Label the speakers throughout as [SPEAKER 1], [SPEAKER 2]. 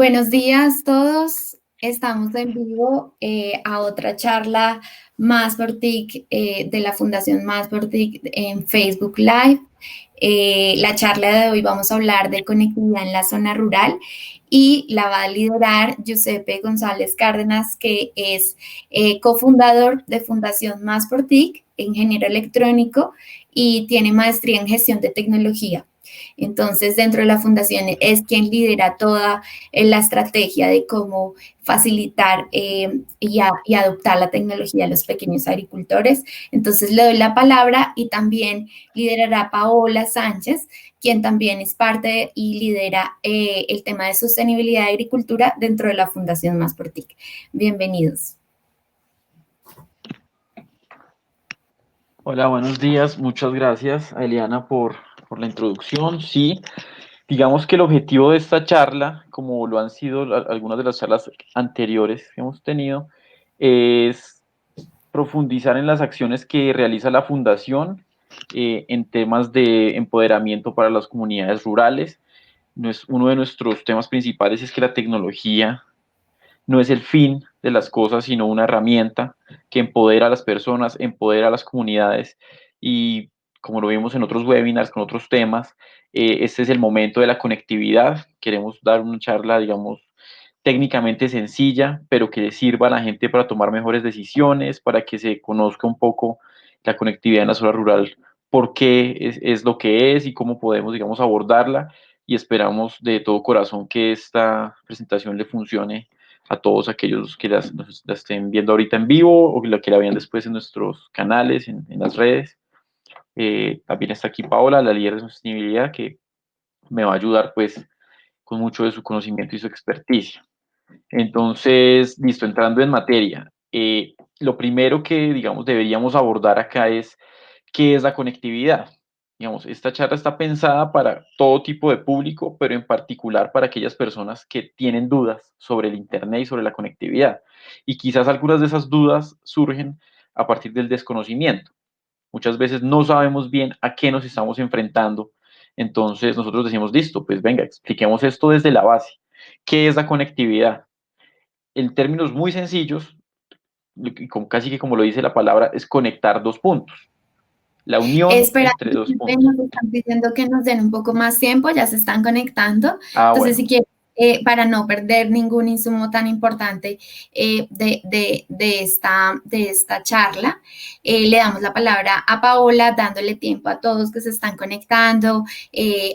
[SPEAKER 1] Buenos días todos. Estamos en vivo a otra charla Más por TIC de la Fundación Más por TIC en Facebook Live. La charla de hoy vamos a hablar de conectividad en la zona rural y la va a liderar Giuseppe González Cárdenas, que es cofundador de Fundación Más por TIC, ingeniero electrónico y tiene maestría en gestión de tecnología. Entonces, dentro de la fundación es quien lidera toda la estrategia de cómo facilitar y adoptar la tecnología a los pequeños agricultores. Entonces, le doy la palabra y también liderará Paola Sánchez, quien también es parte y lidera el tema de sostenibilidad de agricultura dentro de la Fundación Más por TIC. Bienvenidos.
[SPEAKER 2] Hola, buenos días. Muchas gracias a Eliana por la introducción. Sí, digamos que el objetivo de esta charla, como lo han sido algunas de las charlas anteriores que hemos tenido, es profundizar en las acciones que realiza la Fundación en temas de empoderamiento para las comunidades rurales. Uno de nuestros temas principales es que la tecnología no es el fin de las cosas, sino una herramienta que empodera a las personas, empodera a las comunidades y como lo vimos en otros webinars con otros temas, este es el momento de la conectividad. Queremos dar una charla, digamos, técnicamente sencilla, pero que le sirva a la gente para tomar mejores decisiones, para que se conozca un poco la conectividad en la zona rural, por qué es lo que es y cómo podemos, digamos, abordarla. Y esperamos de todo corazón que esta presentación le funcione a todos aquellos que la estén viendo ahorita en vivo o que la vean después en nuestros canales, en las redes. También está aquí Paola, la líder de sostenibilidad, que me va a ayudar pues con mucho de su conocimiento y su experticia. Entonces, listo, entrando en materia. Lo primero que, digamos, deberíamos abordar acá es qué es la conectividad. Digamos, esta charla está pensada para todo tipo de público, pero en particular para aquellas personas que tienen dudas sobre el Internet y sobre la conectividad. Y quizás algunas de esas dudas surgen a partir del desconocimiento. Muchas veces no sabemos bien a qué nos estamos enfrentando. Entonces nosotros decimos, listo, pues venga, expliquemos esto desde la base. ¿Qué es la conectividad? En términos muy sencillos, casi que como lo dice la palabra, es conectar dos puntos. La unión
[SPEAKER 1] Espera,
[SPEAKER 2] entre dos puntos.
[SPEAKER 1] nos están pidiendo que nos den un poco más tiempo, ya se están conectando.
[SPEAKER 2] Ah,
[SPEAKER 1] Entonces,
[SPEAKER 2] bueno.
[SPEAKER 1] si quieres, para no perder ningún insumo tan importante de esta charla, le damos la palabra a Paola, dándole tiempo a todos que se están conectando.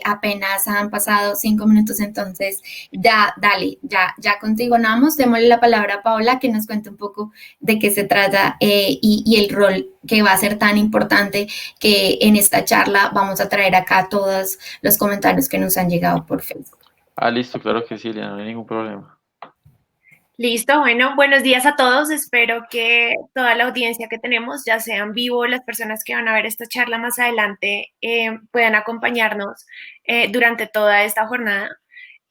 [SPEAKER 1] Apenas han pasado 5 minutos, entonces ya, dale, ya continuamos. Démosle la palabra a Paola que nos cuente un poco de qué se trata y el rol que va a ser tan importante que en esta charla vamos a traer acá todos los comentarios que nos han llegado por Facebook.
[SPEAKER 2] Ah, listo, claro que sí, Eliana, no hay ningún problema.
[SPEAKER 3] Listo, bueno, buenos días a todos. Espero que toda la audiencia que tenemos, ya sean vivo las personas que van a ver esta charla más adelante, puedan acompañarnos durante toda esta jornada.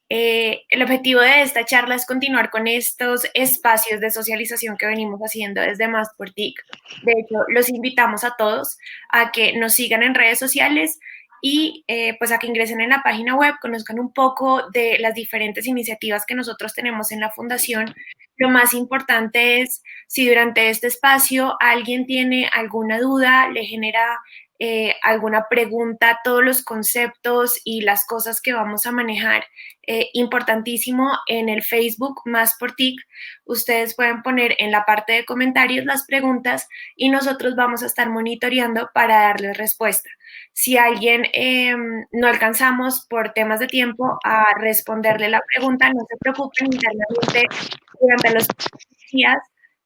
[SPEAKER 3] El objetivo de esta charla es continuar con estos espacios de socialización que venimos haciendo desde Más por TIC. De hecho, los invitamos a todos a que nos sigan en redes sociales y pues a que ingresen en la página web, conozcan un poco de las diferentes iniciativas que nosotros tenemos en la fundación. Lo más importante es si durante este espacio alguien tiene alguna duda, le genera alguna pregunta, todos los conceptos y las cosas que vamos a manejar. Importantísimo, en el Facebook Más por TIC, ustedes pueden poner en la parte de comentarios las preguntas y nosotros vamos a estar monitoreando para darles respuesta. Si alguien no alcanzamos por temas de tiempo a responderle la pregunta, no se preocupen, internamente durante los días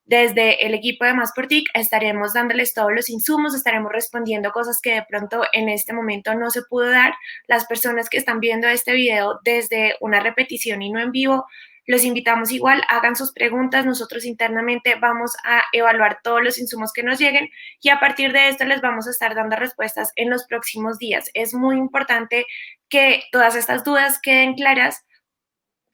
[SPEAKER 3] desde el equipo de Más por TIC estaremos dándoles todos los insumos, estaremos respondiendo cosas que de pronto en este momento no se pudo dar. Las personas que están viendo este video desde una repetición y no en vivo, los invitamos igual, hagan sus preguntas, nosotros internamente vamos a evaluar todos los insumos que nos lleguen y a partir de esto les vamos a estar dando respuestas en los próximos días. Es muy importante que todas estas dudas queden claras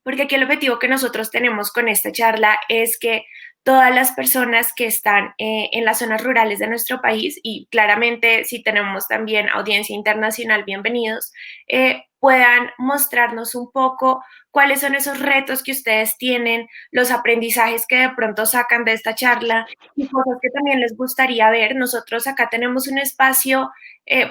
[SPEAKER 3] porque aquí el objetivo que nosotros tenemos con esta charla es que todas las personas que están en las zonas rurales de nuestro país, y claramente si tenemos también audiencia internacional, bienvenidos, puedan mostrarnos un poco cuáles son esos retos que ustedes tienen, los aprendizajes que de pronto sacan de esta charla y cosas que también les gustaría ver. Nosotros acá tenemos un espacio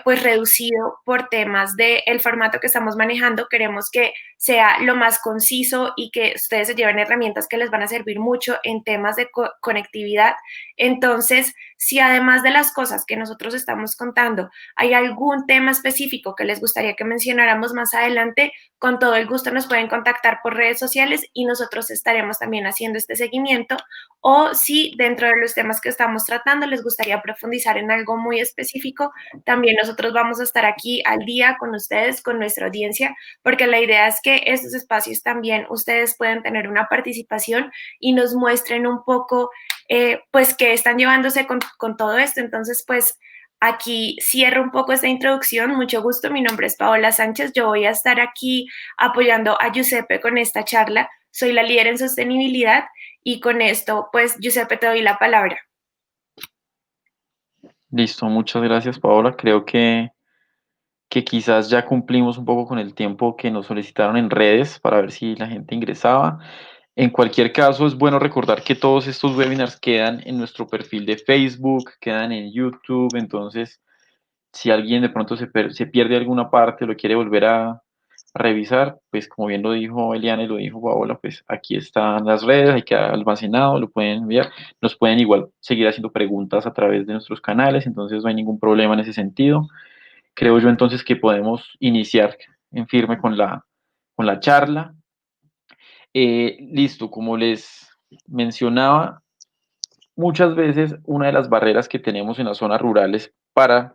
[SPEAKER 3] pues reducido por temas del formato que estamos manejando. Queremos que sea lo más conciso y que ustedes se lleven herramientas que les van a servir mucho en temas de conectividad. Entonces, si además de las cosas que nosotros estamos contando, hay algún tema específico que les gustaría que mencionáramos más adelante, con todo el gusto nos pueden contactar por redes sociales y nosotros estaremos también haciendo este seguimiento. O si dentro de los temas que estamos tratando les gustaría profundizar en algo muy específico, también nosotros vamos a estar aquí al día con ustedes, con nuestra audiencia, porque la idea es que estos espacios también ustedes puedan tener una participación y nos muestren un poco pues qué están llevándose con todo esto. Entonces, pues aquí cierro un poco esta introducción. Mucho gusto, mi nombre es Paola Sánchez. Yo voy a estar aquí apoyando a Giuseppe con esta charla. Soy la líder en sostenibilidad y con esto, pues, Giuseppe, te doy la palabra.
[SPEAKER 2] Listo, muchas gracias, Paola. Creo que quizás ya cumplimos un poco con el tiempo que nos solicitaron en redes para ver si la gente ingresaba. En cualquier caso, es bueno recordar que todos estos webinars quedan en nuestro perfil de Facebook, quedan en YouTube, entonces si alguien de pronto se pierde alguna parte o lo quiere volver a revisar, pues como bien lo dijo Eliana y lo dijo Paola, pues aquí están las redes, hay que almacenado, lo pueden enviar, nos pueden igual seguir haciendo preguntas a través de nuestros canales, entonces no hay ningún problema en ese sentido. Creo yo entonces que podemos iniciar en firme con la charla. Listo, como les mencionaba, muchas veces una de las barreras que tenemos en las zonas rurales para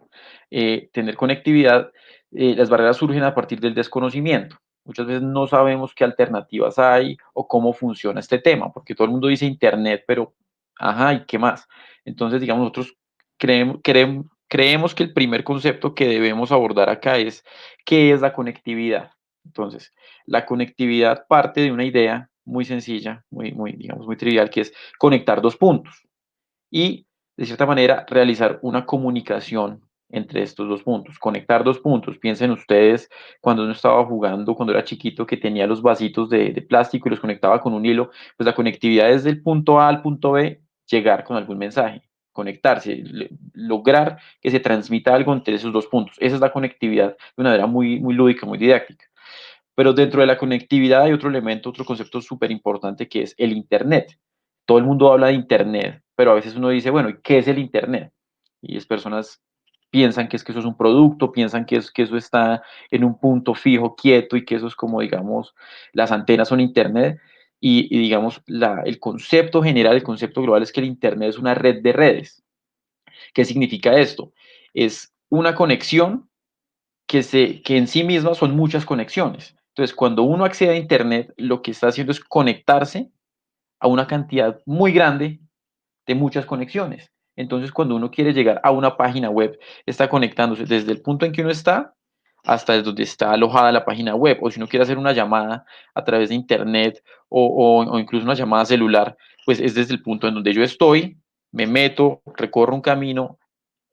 [SPEAKER 2] tener conectividad, las barreras surgen a partir del desconocimiento. Muchas veces no sabemos qué alternativas hay o cómo funciona este tema, porque todo el mundo dice Internet, pero, ajá, ¿y qué más? Entonces, digamos, nosotros creemos que el primer concepto que debemos abordar acá es qué es la conectividad. Entonces, la conectividad parte de una idea muy sencilla, digamos, muy trivial, que es conectar dos puntos y, de cierta manera, realizar una comunicación entre estos dos puntos, conectar dos puntos. Piensen ustedes cuando uno estaba jugando, cuando era chiquito, que tenía los vasitos de plástico y los conectaba con un hilo, pues la conectividad es del punto A al punto B, llegar con algún mensaje, conectarse, lograr que se transmita algo entre esos dos puntos. Esa es la conectividad de una manera muy lúdica, muy didáctica. Pero dentro de la conectividad hay otro elemento, otro concepto súper importante que es el Internet. Todo el mundo habla de Internet, pero a veces uno dice, bueno, ¿y qué es el Internet? Y las personas piensan que es que eso es un producto, piensan que eso está en un punto fijo, quieto, y que eso es como, digamos, las antenas son Internet. Y digamos, el concepto general, el concepto global es que el Internet es una red de redes. ¿Qué significa esto? Es una conexión que en sí mismas son muchas conexiones. Entonces, cuando uno accede a Internet, lo que está haciendo es conectarse a una cantidad muy grande de muchas conexiones. Entonces, cuando uno quiere llegar a una página web, está conectándose desde el punto en que uno está hasta desde donde está alojada la página web. O si uno quiere hacer una llamada a través de Internet o incluso una llamada celular, pues es desde el punto en donde yo estoy, me meto, recorro un camino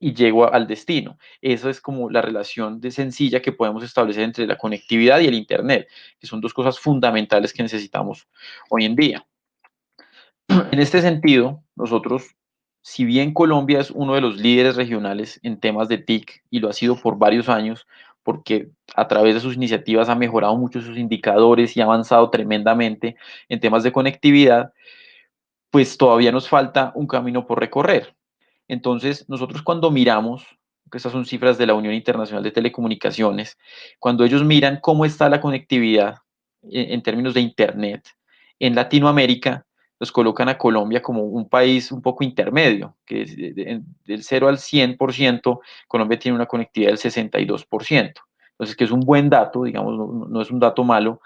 [SPEAKER 2] y llego al destino. Eso es como la relación de sencilla que podemos establecer entre la conectividad y el Internet, que son dos cosas fundamentales que necesitamos hoy en día. En este sentido, nosotros, si bien Colombia es uno de los líderes regionales en temas de TIC y lo ha sido por varios años, porque a través de sus iniciativas ha mejorado mucho sus indicadores y ha avanzado tremendamente en temas de conectividad, pues todavía nos falta un camino por recorrer. Entonces, nosotros cuando miramos, que estas son cifras de la Unión Internacional de Telecomunicaciones, cuando ellos miran cómo está la conectividad en términos de Internet en Latinoamérica, los colocan a Colombia como un país un poco intermedio, que es del 0 al 100%, Colombia tiene una conectividad del 62%. Entonces, que es un buen dato, digamos, no es un dato malo,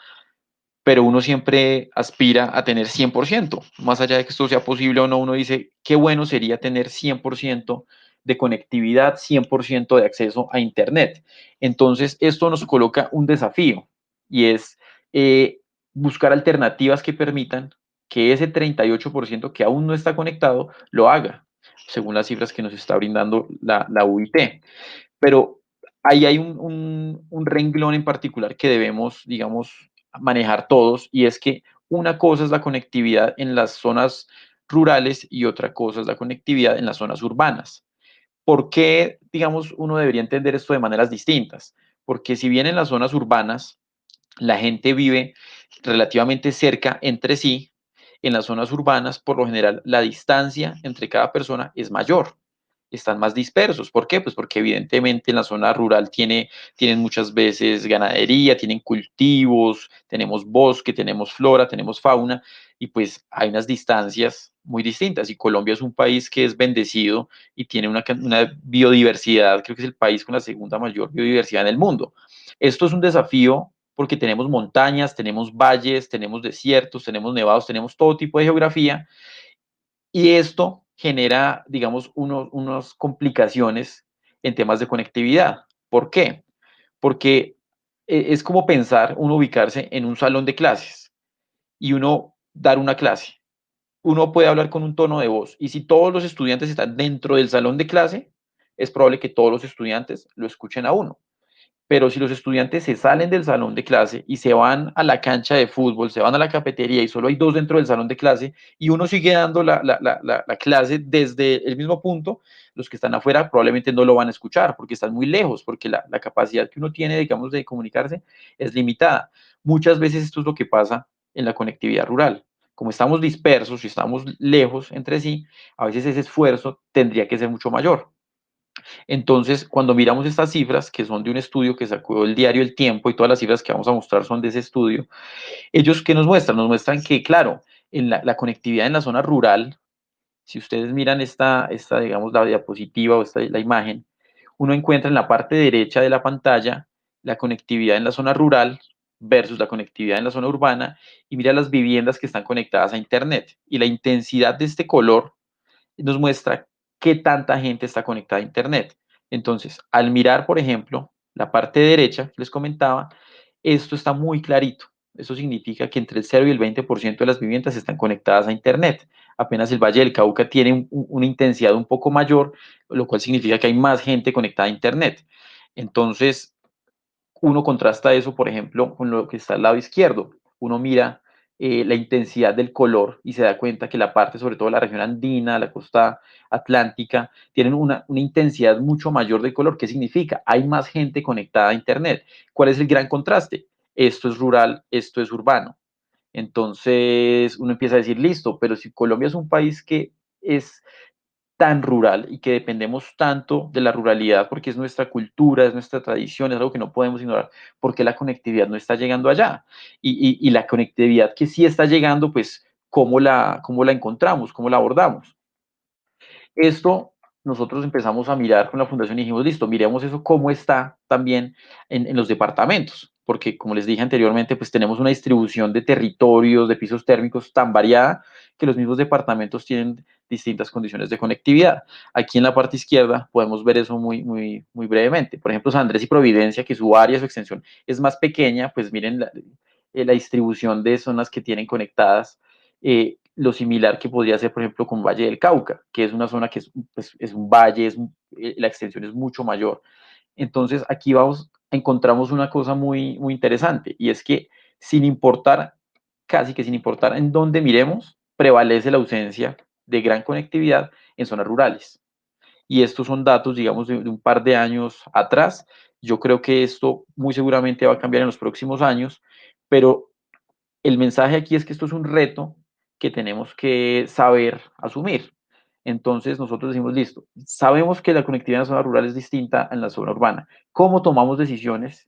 [SPEAKER 2] pero uno siempre aspira a tener 100%. Más allá de que esto sea posible o no, uno dice, qué bueno sería tener 100% de conectividad, 100% de acceso a Internet. Entonces, esto nos coloca un desafío y es buscar alternativas que permitan que ese 38% que aún no está conectado lo haga, según las cifras que nos está brindando la UIT. Pero ahí hay un renglón en particular que debemos, digamos, manejar todos, y es que una cosa es la conectividad en las zonas rurales y otra cosa es la conectividad en las zonas urbanas. ¿Por qué, digamos, uno debería entender esto de maneras distintas? Porque si bien en las zonas urbanas la gente vive relativamente cerca entre sí, en las zonas urbanas, por lo general, la distancia entre cada persona es mayor, están más dispersos. ¿Por qué? Pues porque evidentemente en la zona rural tienen muchas veces ganadería, tienen cultivos, tenemos bosque, tenemos flora, tenemos fauna, y pues hay unas distancias muy distintas. Y Colombia es un país que es bendecido y tiene una biodiversidad, creo que es el país con la segunda mayor biodiversidad en el mundo. Esto es un desafío porque tenemos montañas, tenemos valles, tenemos desiertos, tenemos nevados, tenemos todo tipo de geografía, y esto genera, digamos, unas complicaciones en temas de conectividad. ¿Por qué? Porque es como pensar uno ubicarse en un salón de clases y uno dar una clase. Uno puede hablar con un tono de voz, y si todos los estudiantes están dentro del salón de clase, es probable que todos los estudiantes lo escuchen a uno. Pero si los estudiantes se salen del salón de clase y se van a la cancha de fútbol, se van a la cafetería y solo hay dos dentro del salón de clase y uno sigue dando la clase desde el mismo punto, los que están afuera probablemente no lo van a escuchar porque están muy lejos, porque la capacidad que uno tiene, digamos, de comunicarse es limitada. Muchas veces esto es lo que pasa en la conectividad rural. Como estamos dispersos y estamos lejos entre sí, a veces ese esfuerzo tendría que ser mucho mayor. Entonces, cuando miramos estas cifras, que son de un estudio que sacó el diario El Tiempo, y todas las cifras que vamos a mostrar son de ese estudio, ellos ¿qué nos muestran? Nos muestran que, claro, en la conectividad en la zona rural, si ustedes miran esta digamos, la diapositiva o la imagen, uno encuentra en la parte derecha de la pantalla la conectividad en la zona rural versus la conectividad en la zona urbana, y mira las viviendas que están conectadas a Internet. Y la intensidad de este color nos muestra qué tanta gente está conectada a Internet. Entonces, al mirar, por ejemplo, la parte derecha que les comentaba, esto está muy clarito. Eso significa que entre el 0 y el 20% de las viviendas están conectadas a Internet. Apenas el Valle del Cauca tiene una intensidad un poco mayor, lo cual significa que hay más gente conectada a Internet. Entonces, uno contrasta eso, por ejemplo, con lo que está al lado izquierdo. Uno mira la intensidad del color y se da cuenta que la parte, sobre todo la región andina, la costa atlántica, tienen una intensidad mucho mayor del color. ¿Qué significa? Hay más gente conectada a Internet. ¿Cuál es el gran contraste? Esto es rural, esto es urbano. Entonces uno empieza a decir, listo, pero si Colombia es un país que es tan rural y que dependemos tanto de la ruralidad porque es nuestra cultura, es nuestra tradición, es algo que no podemos ignorar, porque la conectividad no está llegando allá. Y la conectividad que sí está llegando, pues, ¿cómo la encontramos? ¿Cómo la abordamos? Esto nosotros empezamos a mirar con la fundación y dijimos, listo, miremos eso cómo está también en los departamentos, porque como les dije anteriormente, pues tenemos una distribución de territorios, de pisos térmicos tan variada que los mismos departamentos tienen distintas condiciones de conectividad. Aquí en la parte izquierda podemos ver eso muy brevemente. Por ejemplo, San Andrés y Providencia, que su área, su extensión es más pequeña, pues miren la distribución de zonas que tienen conectadas. Lo similar que podría ser, por ejemplo, con Valle del Cauca, que es una zona que pues, es un valle, la extensión es mucho mayor. Entonces, aquí encontramos una cosa muy interesante, y es que sin importar, casi que sin importar en dónde miremos, prevalece la ausencia de gran conectividad en zonas rurales. Y estos son datos, digamos, de un par de años atrás. Yo creo que esto muy seguramente va a cambiar en los próximos años, pero el mensaje aquí es que esto es un reto que tenemos que saber asumir. Entonces nosotros decimos, listo, sabemos que la conectividad en la zona rural es distinta en la zona urbana. ¿Cómo tomamos decisiones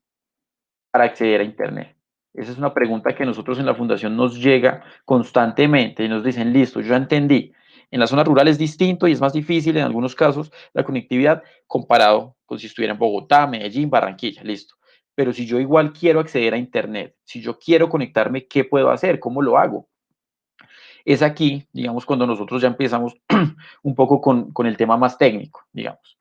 [SPEAKER 2] para acceder a Internet? Esa es una pregunta que nosotros en la fundación nos llega constantemente y nos dicen, listo, yo entendí. En la zona rural es distinto y es más difícil en algunos casos la conectividad comparado con si estuviera en Bogotá, Medellín, Barranquilla, listo. Pero si yo igual quiero acceder a Internet, si yo quiero conectarme, ¿qué puedo hacer? ¿Cómo lo hago? Es aquí, digamos, cuando nosotros ya empezamos un poco con el tema más técnico, digamos,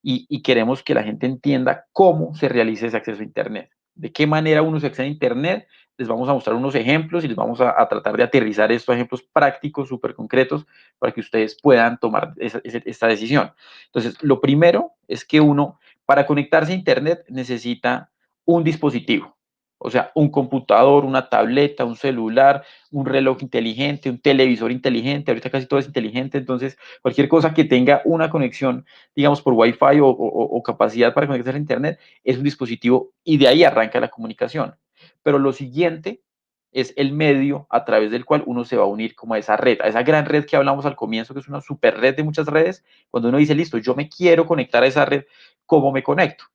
[SPEAKER 2] y queremos que la gente entienda cómo se realiza ese acceso a Internet, de qué manera uno se accede a Internet. Les vamos a mostrar unos ejemplos y les vamos a tratar de aterrizar estos ejemplos prácticos, súper concretos, para que ustedes puedan tomar esta decisión. Entonces, lo primero es que uno, Para conectarse a Internet necesita un dispositivo, o sea, un computador, una tableta, un celular, un reloj inteligente, un televisor inteligente, ahorita casi todo es inteligente, entonces cualquier cosa que tenga una conexión, digamos, por Wi-Fi o capacidad para conectarse a Internet, es un dispositivo y de ahí arranca la comunicación. Pero lo siguiente es el medio a través del cual uno se va a unir como a esa red, a esa gran red que hablamos al comienzo, que es una super red de muchas redes. Cuando uno dice, listo, yo me quiero conectar a esa red, ¿cómo me conecto?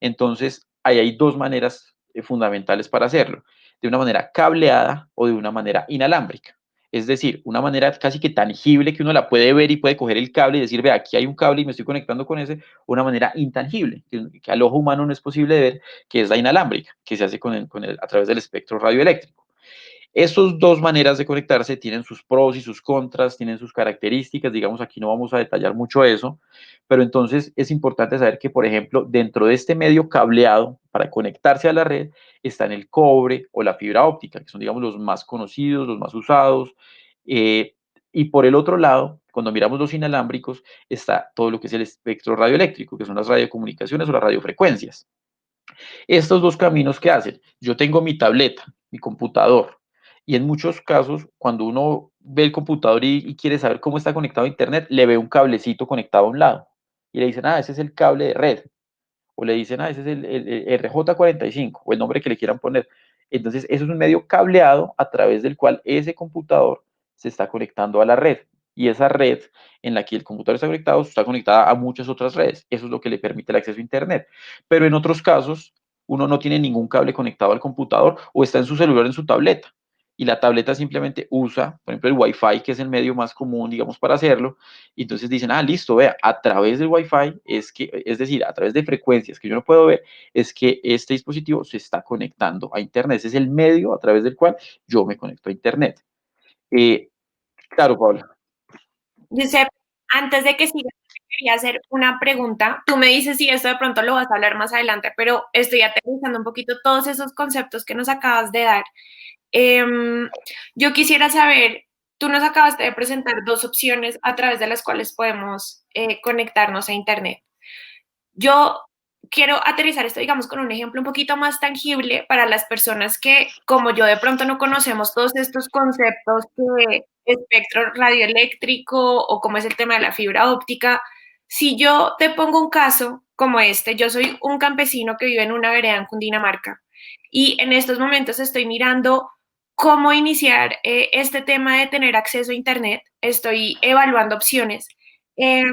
[SPEAKER 2] Entonces, ahí hay dos maneras fundamentales para hacerlo, de una manera cableada o de una manera inalámbrica. Es decir, una manera casi que tangible que uno la puede ver y puede coger el cable y decir, ve, aquí hay un cable y me estoy conectando con ese, o una manera intangible, que al ojo humano no es posible de ver, que es la inalámbrica, que se hace a través del espectro radioeléctrico. Estas dos maneras de conectarse tienen sus pros y sus contras, tienen sus características, digamos, aquí no vamos a detallar mucho eso, pero entonces es importante saber que, por ejemplo, dentro de este medio cableado para conectarse a la red están el cobre o la fibra óptica, que son, digamos, los más conocidos, los más usados, eh, y por el otro lado, cuando miramos los inalámbricos, está todo lo que es el espectro radioeléctrico, que son las radiocomunicaciones o las radiofrecuencias. Estos dos caminos que hacen, yo tengo mi tableta, mi computador, y en muchos casos, cuando uno ve el computador y quiere saber cómo está conectado a Internet, le ve un cablecito conectado a un lado. Y le dicen, ah, ese es el cable de red. O le dicen, ah, ese es el RJ45, o el nombre que le quieran poner. Entonces, eso es un medio cableado a través del cual ese computador se está conectando a la red. Y esa red en la que el computador está conectada a muchas otras redes. Eso es lo que le permite el acceso a Internet. Pero en otros casos, uno no tiene ningún cable conectado al computador o está en su celular, en su tableta. Y la tableta simplemente usa, por ejemplo, el Wi-Fi, que es el medio más común, digamos, para hacerlo. Y entonces dicen, ah, listo, vea, a través del Wi-Fi, es decir, a través de frecuencias que yo no puedo ver, es que este dispositivo se está conectando a Internet. Ese es el medio a través del cual yo me conecto a Internet. Eh, claro, Paula.
[SPEAKER 3] Giuseppe, antes de que sigas, quería hacer una pregunta. Tú me dices si esto de pronto lo vas a hablar más adelante, pero estoy aterrizando un poquito todos esos conceptos que nos acabas de dar. Yo quisiera saber, tú nos acabaste de presentar dos opciones a través de las cuales podemos conectarnos a Internet. Yo quiero aterrizar esto, digamos, con un ejemplo un poquito más tangible para las personas que, como yo, de pronto no conocemos todos estos conceptos de espectro radioeléctrico o como es el tema de la fibra óptica. Si yo te pongo un caso como este, yo soy un campesino que vive en una vereda en Cundinamarca y en estos momentos estoy mirando cómo iniciar este tema de tener acceso a Internet. Estoy evaluando opciones. Eh,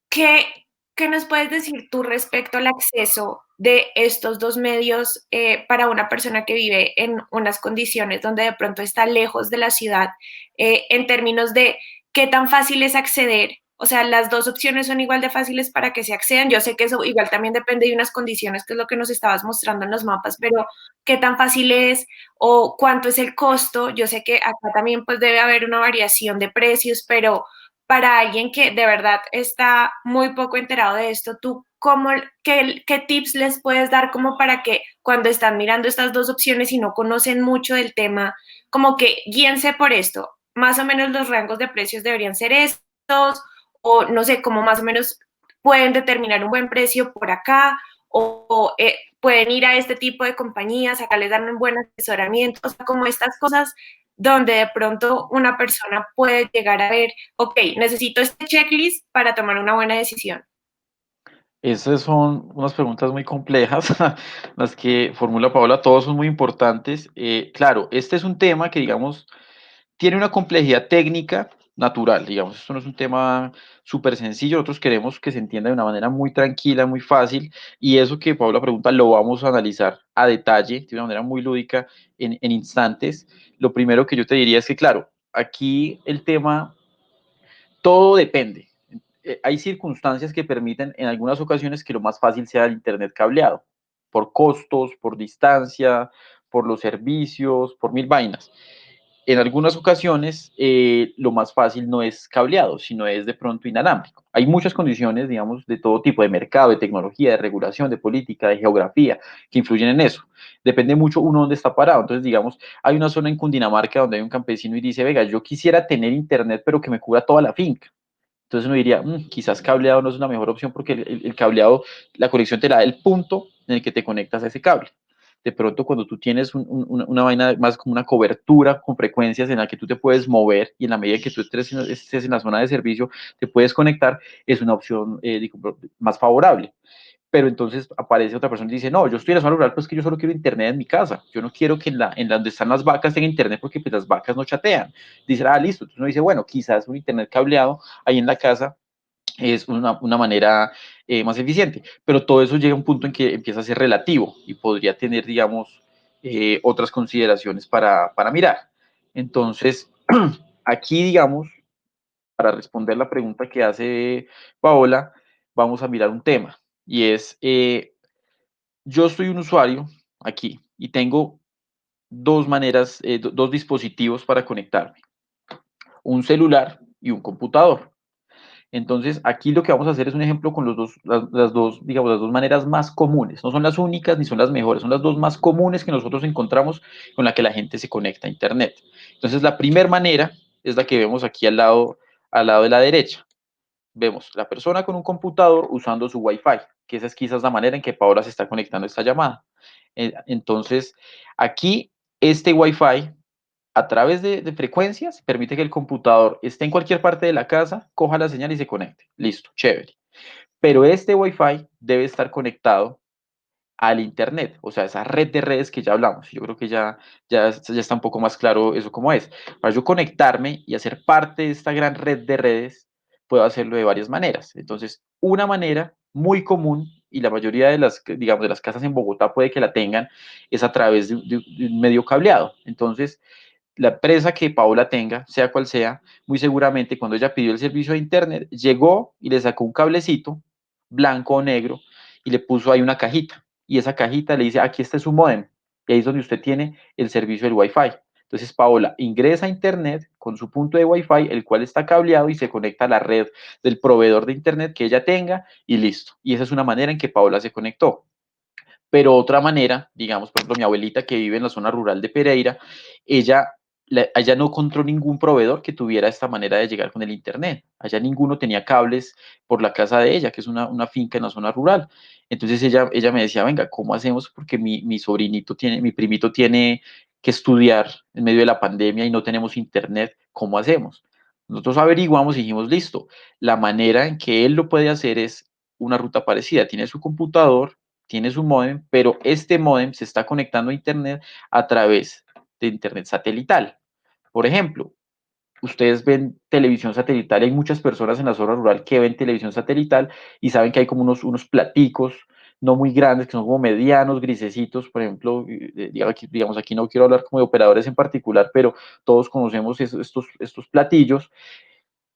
[SPEAKER 3] ¿Qué, qué nos puedes decir tú respecto al acceso de estos dos medios para una persona que vive en unas condiciones donde de pronto está lejos de la ciudad, en términos de qué tan fácil es acceder? O sea, las dos opciones son igual de fáciles para que se accedan. Yo sé que eso igual también depende de unas condiciones, que es lo que nos estabas mostrando en los mapas, pero ¿qué tan fácil es o cuánto es el costo? Yo sé que acá también pues debe haber una variación de precios, pero para alguien que de verdad está muy poco enterado de esto, ¿tú qué tips les puedes dar como para que cuando están mirando estas dos opciones y no conocen mucho del tema, como que guíense por esto? Más o menos los rangos de precios deberían ser estos, o no sé, cómo más o menos pueden determinar un buen precio por acá, o pueden ir a este tipo de compañías, acá les dan un buen asesoramiento, o sea, como estas cosas donde de pronto una persona puede llegar a ver, ok, necesito este checklist para tomar una buena decisión.
[SPEAKER 2] Esas son unas preguntas muy complejas, las que formula Paola, todos son muy importantes. Claro, este es un tema que, digamos, tiene una complejidad técnica natural, digamos, esto no es un tema súper sencillo, nosotros queremos que se entienda de una manera muy tranquila, muy fácil, y eso que Paola pregunta lo vamos a analizar a detalle, de una manera muy lúdica, en instantes. Lo primero que yo te diría es que, claro, aquí el tema todo depende. Hay circunstancias que permiten en algunas ocasiones que lo más fácil sea el Internet cableado, por costos, por distancia, por los servicios, por mil vainas. En algunas ocasiones lo más fácil no es cableado, sino es de pronto inalámbrico. Hay muchas condiciones, digamos, de todo tipo de mercado, de tecnología, de regulación, de política, de geografía, que influyen en eso. Depende mucho uno dónde está parado. Entonces, digamos, hay una zona en Cundinamarca donde hay un campesino y dice, venga, yo quisiera tener internet, pero que me cubra toda la finca. Entonces uno diría, quizás cableado no es una mejor opción porque el cableado, la conexión te la da el punto en el que te conectas a ese cable. De pronto cuando tú tienes una vaina más como una cobertura con frecuencias en la que tú te puedes mover y en la medida que tú estés en la zona de servicio te puedes conectar, es una opción más favorable. Pero entonces aparece otra persona y dice, no, yo estoy en la zona rural, pues que yo solo quiero internet en mi casa. Yo no quiero que en donde están las vacas tenga internet porque pues las vacas no chatean. Dice, listo. Entonces uno dice, bueno, quizás un internet cableado ahí en la casa es una manera más eficiente. Pero todo eso llega a un punto en que empieza a ser relativo y podría tener, digamos, otras consideraciones para mirar. Entonces, aquí, digamos, para responder la pregunta que hace Paola, vamos a mirar un tema y es, yo soy un usuario aquí y tengo dos maneras, dos dispositivos para conectarme, un celular y un computador. Entonces, aquí lo que vamos a hacer es un ejemplo con las dos, digamos, las dos maneras más comunes. No son las únicas ni son las mejores, son las dos más comunes que nosotros encontramos con la que la gente se conecta a Internet. Entonces, la primera manera es la que vemos aquí al lado de la derecha. Vemos la persona con un computador usando su Wi-Fi, que esa es quizás la manera en que Paola se está conectando a esta llamada. Entonces, aquí este Wi-Fi, a través de frecuencias, permite que el computador esté en cualquier parte de la casa, coja la señal y se conecte. Listo, chévere. Pero este Wi-Fi debe estar conectado al Internet, o sea, esa red de redes que ya hablamos. Yo creo que ya está un poco más claro eso cómo es. Para yo conectarme y hacer parte de esta gran red de redes, puedo hacerlo de varias maneras. Entonces, una manera muy común, y la mayoría de las, digamos, de las casas en Bogotá puede que la tengan, es a través de un medio cableado. Entonces, la empresa que Paola tenga, sea cual sea, muy seguramente cuando ella pidió el servicio de Internet, llegó y le sacó un cablecito blanco o negro y le puso ahí una cajita. Y esa cajita le dice, aquí está su modem. Y ahí es donde usted tiene el servicio del Wi-Fi. Entonces, Paola ingresa a Internet con su punto de Wi-Fi, el cual está cableado y se conecta a la red del proveedor de Internet que ella tenga y listo. Y esa es una manera en que Paola se conectó. Pero otra manera, digamos, por ejemplo, mi abuelita que vive en la zona rural de Pereira, ella, ella no encontró ningún proveedor que tuviera esta manera de llegar con el Internet. Allá ninguno tenía cables por la casa de ella, que es una finca en la zona rural. Entonces ella me decía, venga, ¿cómo hacemos? Porque mi primito tiene que estudiar en medio de la pandemia y no tenemos Internet, ¿cómo hacemos? Nosotros averiguamos y dijimos, listo, la manera en que él lo puede hacer es una ruta parecida. Tiene su computador, tiene su módem, pero este módem se está conectando a Internet a través de Internet satelital. Por ejemplo, ustedes ven televisión satelital, hay muchas personas en la zona rural que ven televisión satelital y saben que hay como unos platicos no muy grandes, que son como medianos, grisecitos, por ejemplo, digamos, aquí no quiero hablar como de operadores en particular, pero todos conocemos estos platillos.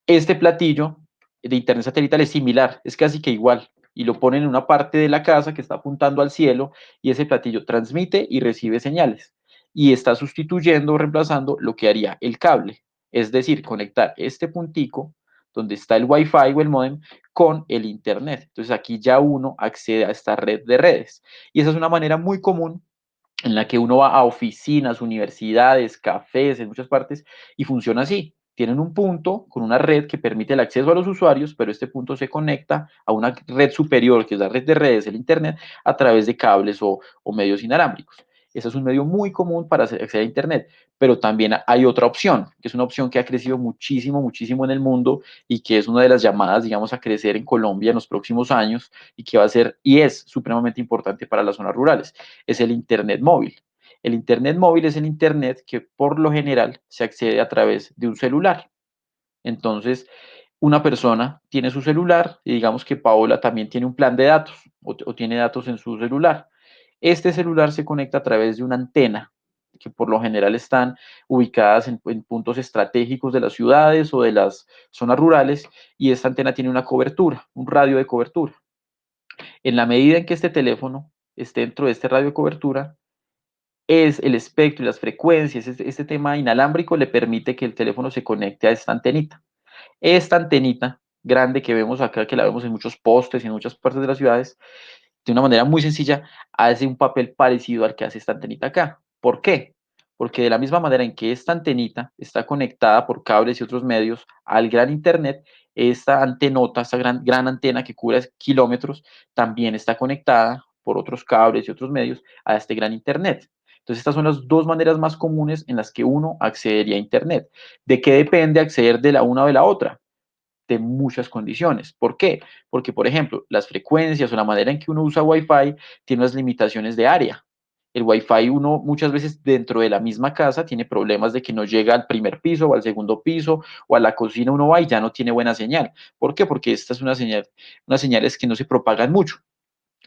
[SPEAKER 2] Este platillo de internet satelital es similar, es casi que igual, y lo ponen en una parte de la casa que está apuntando al cielo y ese platillo transmite y recibe señales y está sustituyendo o reemplazando lo que haría el cable, es decir, conectar este puntico donde está el Wi-Fi o el modem con el internet. Entonces aquí ya uno accede a esta red de redes y esa es una manera muy común en la que uno va a oficinas, universidades, cafés, en muchas partes, y funciona así. Tienen un punto con una red que permite el acceso a los usuarios, pero este punto se conecta a una red superior, que es la red de redes, el Internet, a través de cables o medios inalámbricos. Ese es un medio muy común para acceder a Internet, pero también hay otra opción, que es una opción que ha crecido muchísimo, muchísimo en el mundo y que es una de las llamadas, digamos, a crecer en Colombia en los próximos años y que va a ser y es supremamente importante para las zonas rurales es el Internet móvil. El Internet móvil es el Internet que por lo general se accede a través de un celular. Entonces, una persona tiene su celular y digamos que Paola también tiene un plan de datos o tiene datos en su celular. Este celular se conecta a través de una antena que por lo general están ubicadas en puntos estratégicos de las ciudades o de las zonas rurales y esta antena tiene una cobertura, un radio de cobertura. En la medida en que este teléfono esté dentro de este radio de cobertura, es el espectro y las frecuencias, este tema inalámbrico le permite que el teléfono se conecte a esta antenita. Esta antenita grande que vemos acá, que la vemos en muchos postes y en muchas partes de las ciudades, de una manera muy sencilla, hace un papel parecido al que hace esta antenita acá. ¿Por qué? porque de la misma manera en que esta antenita está conectada por cables y otros medios al gran Internet, esta antenota, esta gran antena que cubre kilómetros, también está conectada por otros cables y otros medios a este gran Internet. Entonces, estas son las dos maneras más comunes en las que uno accedería a Internet. ¿De qué depende acceder de la una o de la otra? De muchas condiciones. ¿Por qué? Porque, por ejemplo, las frecuencias o la manera en que uno usa Wi-Fi tiene unas limitaciones de área. El Wi-Fi uno muchas veces dentro de la misma casa tiene problemas de que no llega al primer piso o al segundo piso o a la cocina uno va y ya no tiene buena señal. ¿Por qué? Porque esta es una señal, unas señales que no se propagan mucho.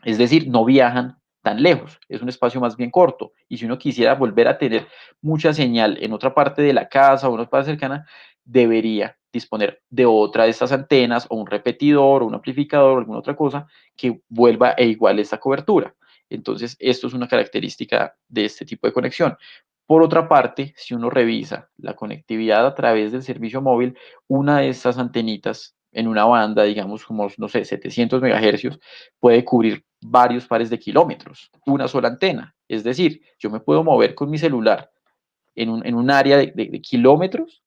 [SPEAKER 2] Es decir, no viajan tan lejos, es un espacio más bien corto. Y si uno quisiera volver a tener mucha señal en otra parte de la casa o una parte cercana, debería disponer de otra de estas antenas o un repetidor o un amplificador o alguna otra cosa que vuelva e iguale esta cobertura. Entonces, esto es una característica de este tipo de conexión. Por otra parte, si uno revisa la conectividad a través del servicio móvil, una de estas antenitas en una banda, digamos como, no sé, 700 megahercios, puede cubrir varios pares de kilómetros, una sola antena. Es decir, yo me puedo mover con mi celular en un área de kilómetros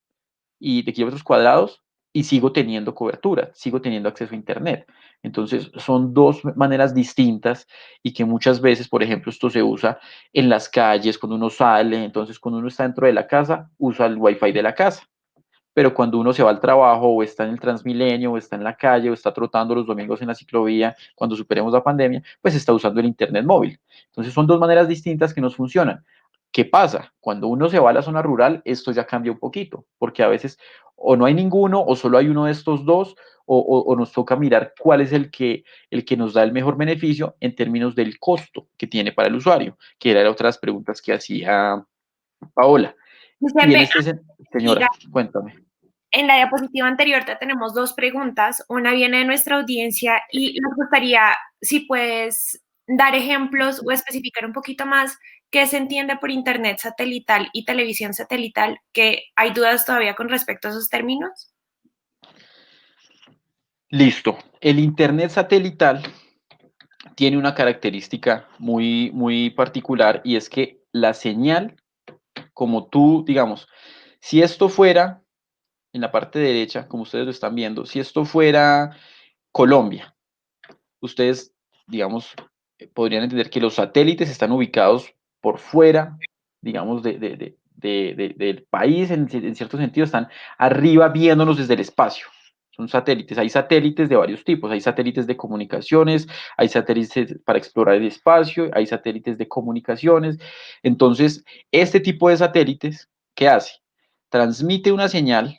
[SPEAKER 2] y de kilómetros cuadrados y sigo teniendo cobertura, sigo teniendo acceso a Internet. Entonces, son dos maneras distintas y que muchas veces, por ejemplo, esto se usa en las calles, cuando uno sale, entonces cuando uno está dentro de la casa, usa el Wi-Fi de la casa, pero cuando uno se va al trabajo o está en el Transmilenio o está en la calle o está trotando los domingos en la ciclovía, cuando superemos la pandemia, pues está usando el Internet móvil. Entonces son dos maneras distintas que nos funcionan. ¿Qué pasa? Cuando uno se va a la zona rural, esto ya cambia un poquito, porque a veces o no hay ninguno o solo hay uno de estos dos o nos toca mirar cuál es el que nos da el mejor beneficio en términos del costo que tiene para el usuario, que era otra de las preguntas que hacía Paola. Y en
[SPEAKER 3] Giuseppe,
[SPEAKER 2] este, señora, cuéntame.
[SPEAKER 3] en la diapositiva anterior te tenemos dos preguntas. Una viene de nuestra audiencia y nos gustaría si puedes dar ejemplos o especificar un poquito más qué se entiende por Internet satelital y televisión satelital, que hay dudas todavía con respecto a esos términos.
[SPEAKER 2] Listo. El Internet satelital tiene una característica muy particular y es que la señal, como tú, digamos, si esto fuera en la parte derecha, como ustedes lo están viendo, si esto fuera Colombia, ustedes, digamos, podrían entender que los satélites están ubicados por fuera, digamos, del país, en cierto sentido, están arriba viéndonos desde el espacio. Son satélites. Hay satélites de varios tipos. Hay satélites de comunicaciones, hay satélites para explorar el espacio, hay satélites de comunicaciones. Entonces, este tipo de satélites, ¿qué hace? Transmite una señal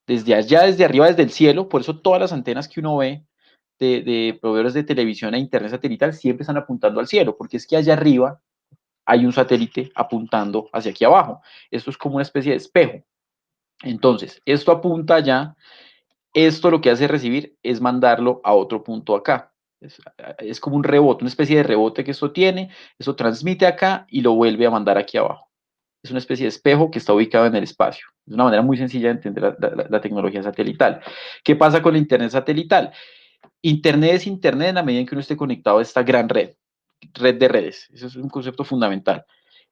[SPEAKER 2] desde allá, desde arriba, desde el cielo. Por eso todas las antenas que uno ve de proveedores de televisión e internet satelital siempre están apuntando al cielo, porque es que allá arriba hay un satélite apuntando hacia aquí abajo. Esto es como una especie de espejo. Entonces, esto apunta allá, esto lo que hace recibir es mandarlo a otro punto acá. Es como un rebote, una especie de rebote que esto tiene, eso transmite acá y lo vuelve a mandar aquí abajo. Es una especie de espejo que está ubicado en el espacio. Es una manera muy sencilla de entender la tecnología satelital. ¿Qué pasa con la Internet satelital? Internet es Internet en la medida en que uno esté conectado a esta gran red de redes. Eso es un concepto fundamental.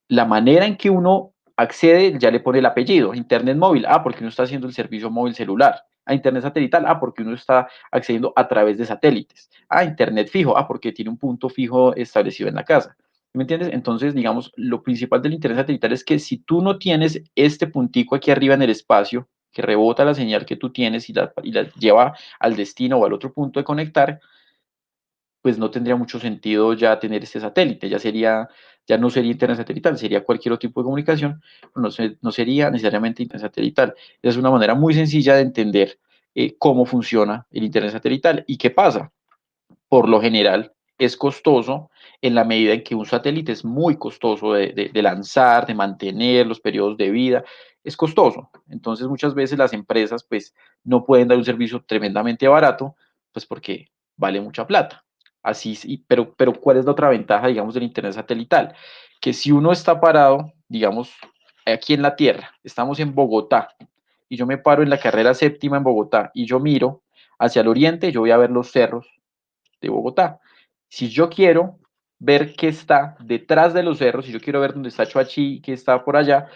[SPEAKER 2] La manera en que uno accede ya le pone el apellido. Internet móvil, porque uno está haciendo el servicio móvil celular. A Internet satelital, porque uno está accediendo a través de satélites. A Internet fijo, porque tiene un punto fijo establecido en la casa. ¿Me entiendes? Entonces, digamos, lo principal del Internet satelital es que si tú no tienes este puntico aquí arriba en el espacio, que rebota la señal que tú tienes y la lleva al destino o al otro punto de conectar, pues no tendría mucho sentido ya tener este satélite, ya no sería internet satelital, sería cualquier otro tipo de comunicación, pero no sería necesariamente internet satelital. Es una manera muy sencilla de entender cómo funciona el internet satelital y qué pasa. Por lo general, es costoso en la medida en que un satélite es muy costoso de lanzar, de mantener los periodos de vida, es costoso. Entonces, muchas veces las empresas pues no pueden dar un servicio tremendamente barato, pues porque vale mucha plata. Así, pero ¿cuál es la otra ventaja, digamos, del Internet satelital? Que si uno está parado, digamos, aquí en la Tierra, estamos en Bogotá, y yo me paro en la carrera séptima en Bogotá, y yo miro hacia el oriente, yo voy a ver los cerros de Bogotá. Si yo quiero ver qué está detrás de los cerros, si yo quiero ver dónde está Choachí, qué está por allá,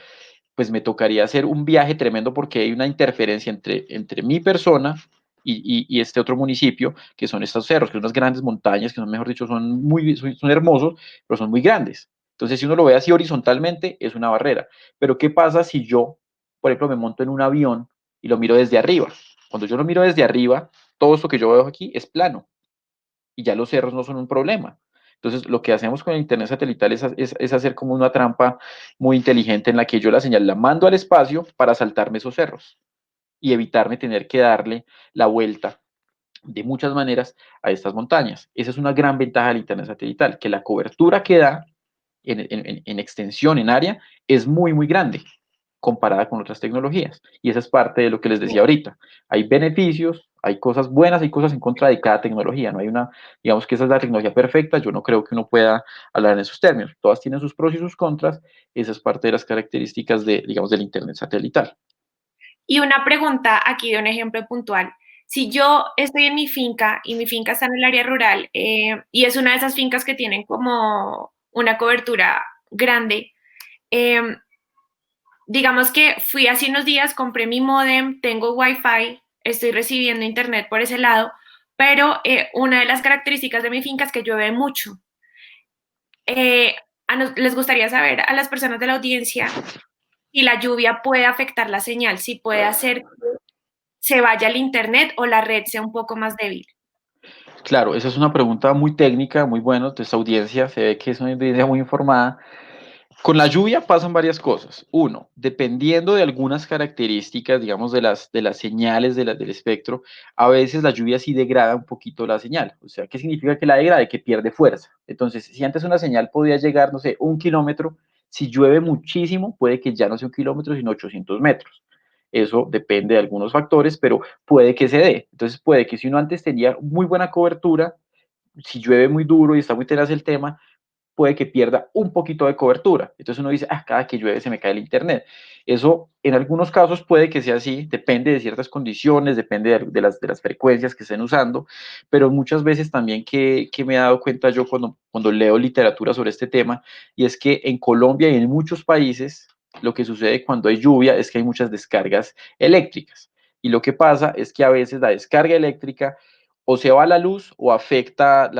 [SPEAKER 2] pues me tocaría hacer un viaje tremendo porque hay una interferencia entre mi persona y este otro municipio, que son estos cerros, que son unas grandes montañas, que son, mejor dicho, son hermosos, pero son muy grandes. Entonces, si uno lo ve así horizontalmente, es una barrera. Pero, ¿qué pasa si yo, por ejemplo, me monto en un avión y lo miro desde arriba? Cuando yo lo miro desde arriba, todo esto que yo veo aquí es plano y ya los cerros no son un problema. Entonces, lo que hacemos con el Internet satelital es hacer como una trampa muy inteligente en la que yo la señal la mando al espacio para saltarme esos cerros y evitarme tener que darle la vuelta de muchas maneras a estas montañas. Esa es una gran ventaja del Internet satelital, que la cobertura que da en extensión, en área, es muy, muy grande comparada con otras tecnologías. Y esa es parte de lo que les decía ahorita. Hay beneficios, hay cosas buenas, hay cosas en contra de cada tecnología. No hay una, digamos que esa es la tecnología perfecta. Yo no creo que uno pueda hablar en esos términos. Todas tienen sus pros y sus contras. Esa es parte de las características de, digamos, del Internet satelital.
[SPEAKER 3] Y una pregunta aquí de un ejemplo puntual. Si yo estoy en mi finca y mi finca está en el área rural y es una de esas fincas que tienen como una cobertura grande, eh, digamos que fui hace unos días, compré mi módem, tengo wifi, estoy recibiendo internet por ese lado, pero una de las características de mi finca es que llueve mucho. Eh, les gustaría saber a las personas de la audiencia si la lluvia puede afectar la señal, si puede hacer que se vaya el internet o la red sea un poco más débil.
[SPEAKER 2] Claro, esa es una pregunta muy técnica, muy buena de esta audiencia. Se ve que es una audiencia muy informada. Con la lluvia pasan varias cosas. Uno, dependiendo de algunas características, digamos, de las señales del espectro, a veces la lluvia sí degrada un poquito la señal. O sea, ¿qué significa que la degrade? Que pierde fuerza. Entonces, si antes una señal podía llegar, no sé, 1 kilómetro, si llueve muchísimo, puede que ya no sea 1 kilómetro, sino 800 metros. Eso depende de algunos factores, pero puede que se dé. Entonces, puede que si uno antes tenía muy buena cobertura, si llueve muy duro y está muy tenaz el tema, puede que pierda un poquito de cobertura. Entonces uno dice, cada que llueve se me cae el internet. Eso en algunos casos puede que sea así, depende de ciertas condiciones, depende de las frecuencias que estén usando, pero muchas veces también que me he dado cuenta yo cuando leo literatura sobre este tema, y es que en Colombia y en muchos países lo que sucede cuando hay lluvia es que hay muchas descargas eléctricas. Y lo que pasa es que a veces la descarga eléctrica o se va la luz o afecta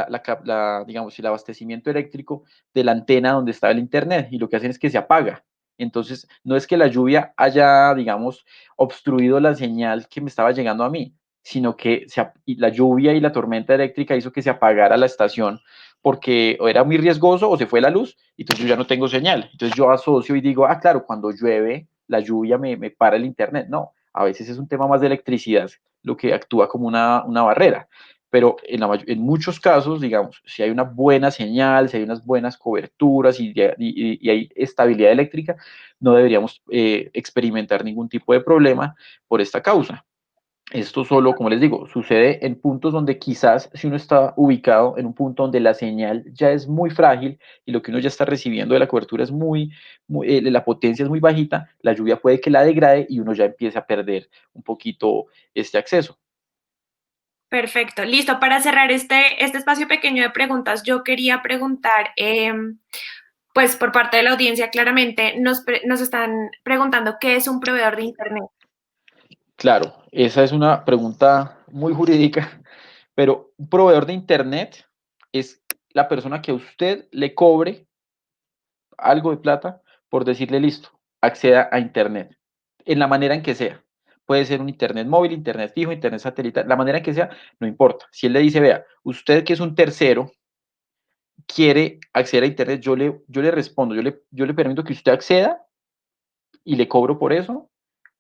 [SPEAKER 2] digamos, el abastecimiento eléctrico de la antena donde está el internet y lo que hacen es que se apaga. Entonces, no es que la lluvia haya, digamos, obstruido la señal que me estaba llegando a mí, sino que la lluvia y la tormenta eléctrica hizo que se apagara la estación porque o era muy riesgoso o se fue la luz y entonces yo ya no tengo señal. Entonces yo asocio y digo, claro, cuando llueve, la lluvia me para el internet. No, a veces es un tema más de electricidad lo que actúa como una barrera. Pero en muchos casos, digamos, si hay una buena señal, si hay unas buenas coberturas y hay estabilidad eléctrica, no deberíamos experimentar ningún tipo de problema por esta causa. Esto solo, como les digo, sucede en puntos donde quizás si uno está ubicado en un punto donde la señal ya es muy frágil y lo que uno ya está recibiendo de la cobertura es la potencia es muy bajita, la lluvia puede que la degrade y uno ya empiece a perder un poquito este acceso.
[SPEAKER 3] Perfecto, listo. Para cerrar este espacio pequeño de preguntas, yo quería preguntar, pues por parte de la audiencia, claramente nos están preguntando qué es un proveedor de Internet.
[SPEAKER 2] Claro, esa es una pregunta muy jurídica, pero un proveedor de Internet es la persona que a usted le cobre algo de plata por decirle listo, acceda a Internet, en la manera en que sea. Puede ser un Internet móvil, Internet fijo, Internet satelital, la manera en que sea, no importa. Si él le dice, vea, usted que es un tercero, quiere acceder a Internet, yo le respondo, yo le permito que usted acceda y le cobro por eso,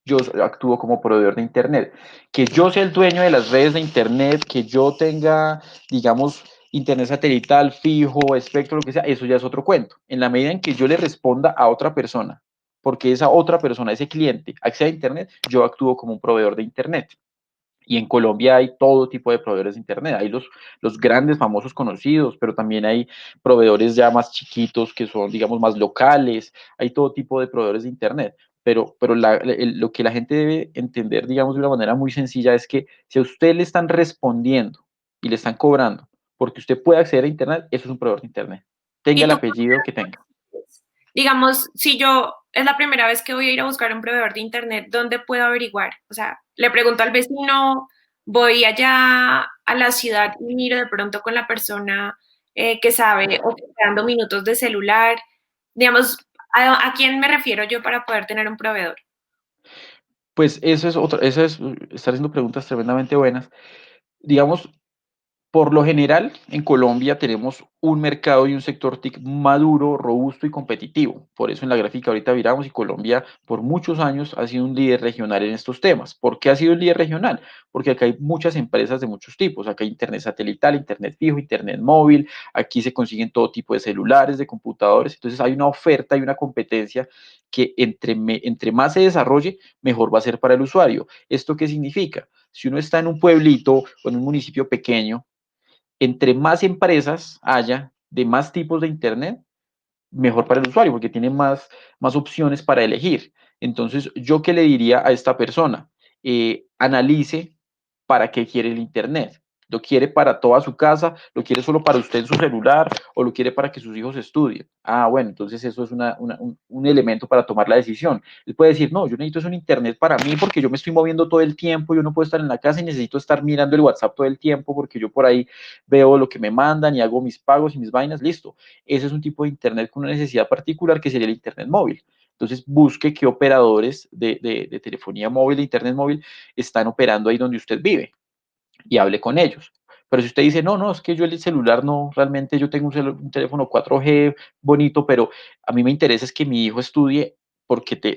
[SPEAKER 2] yo actúo como proveedor de Internet. Que yo sea el dueño de las redes de Internet, que yo tenga, digamos, Internet satelital, fijo, espectro, lo que sea, eso ya es otro cuento. En la medida en que yo le responda a otra persona, porque esa otra persona, ese cliente, accede a Internet, yo actúo como un proveedor de Internet. Y en Colombia hay todo tipo de proveedores de Internet. Hay los grandes, famosos, conocidos, pero también hay proveedores ya más chiquitos que son, digamos, más locales. Hay todo tipo de proveedores de Internet. Pero lo que la gente debe entender, digamos, de una manera muy sencilla es que si a usted le están respondiendo y le están cobrando porque usted puede acceder a Internet, eso es un proveedor de Internet. tenga
[SPEAKER 3] ¿Y
[SPEAKER 2] el
[SPEAKER 3] tú,
[SPEAKER 2] apellido que tenga.
[SPEAKER 3] digamos, si yo es la primera vez que voy a ir a buscar un proveedor de internet, ¿dónde puedo averiguar? O sea, le pregunto al vecino, voy allá a la ciudad y miro de pronto con la persona que sabe o que está dando minutos de celular. Digamos, ¿a quién me refiero yo para poder tener un proveedor?
[SPEAKER 2] Pues eso es otra, eso es, estar haciendo preguntas tremendamente buenas. Digamos, por lo general, en Colombia tenemos un mercado y un sector TIC maduro, robusto y competitivo. Por eso en la gráfica ahorita viramos y Colombia por muchos años ha sido un líder regional en estos temas. ¿Por qué ha sido el líder regional? Porque acá hay muchas empresas de muchos tipos. Acá hay internet satelital, internet fijo, internet móvil. Aquí se consiguen todo tipo de celulares, de computadores. Entonces hay una oferta y una competencia que entre más se desarrolle, mejor va a ser para el usuario. ¿Esto qué significa? Si uno está en un pueblito o en un municipio pequeño, entre más empresas haya de más tipos de Internet, mejor para el usuario, porque tiene más opciones para elegir. Entonces, ¿yo qué le diría a esta persona? Analice para qué quiere el Internet. ¿Lo quiere para toda su casa? ¿Lo quiere solo para usted en su celular? ¿O lo quiere para que sus hijos estudien? Ah, bueno, entonces eso es un elemento para tomar la decisión. Él puede decir, no, yo necesito es un Internet para mí porque yo me estoy moviendo todo el tiempo, yo no puedo estar en la casa y necesito estar mirando el WhatsApp todo el tiempo porque yo por ahí veo lo que me mandan y hago mis pagos y mis vainas, listo. Ese es un tipo de Internet con una necesidad particular que sería el Internet móvil. Entonces, busque qué operadores de telefonía móvil, de Internet móvil, están operando ahí donde usted vive y hable con ellos. Pero si usted dice, no, no, es que yo el celular no, realmente yo tengo un teléfono 4G bonito, pero a mí me interesa es que mi hijo estudie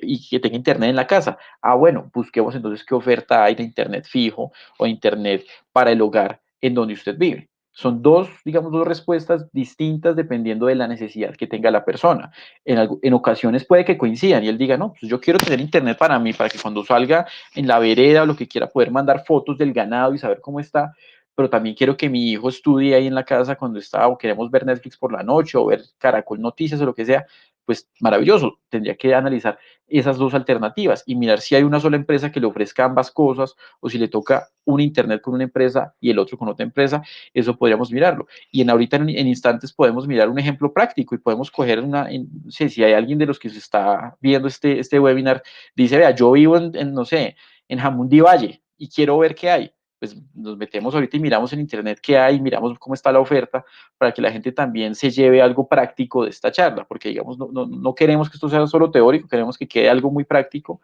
[SPEAKER 2] y que tenga internet en la casa. Ah, bueno, busquemos entonces qué oferta hay de internet fijo o internet para el hogar en donde usted vive. Son dos, digamos, dos respuestas distintas dependiendo de la necesidad que tenga la persona. En ocasiones puede que coincidan y él diga, no, pues yo quiero tener internet para mí, para que cuando salga en la vereda o lo que quiera poder mandar fotos del ganado y saber cómo está, pero también quiero que mi hijo estudie ahí en la casa cuando está o queremos ver Netflix por la noche o ver Caracol Noticias o lo que sea, pues maravilloso. Tendría que analizar esas dos alternativas y mirar si hay una sola empresa que le ofrezca ambas cosas o si le toca un internet con una empresa y el otro con otra empresa, eso podríamos mirarlo. Y ahorita en instantes podemos mirar un ejemplo práctico y podemos coger no sé, si hay alguien de los que se está viendo este webinar, dice, vea, yo vivo no sé, en Jamundí Valle y quiero ver qué hay, pues nos metemos ahorita y miramos en internet qué hay, miramos cómo está la oferta para que la gente también se lleve algo práctico de esta charla, porque digamos, no queremos que esto sea solo teórico, queremos que quede algo muy práctico.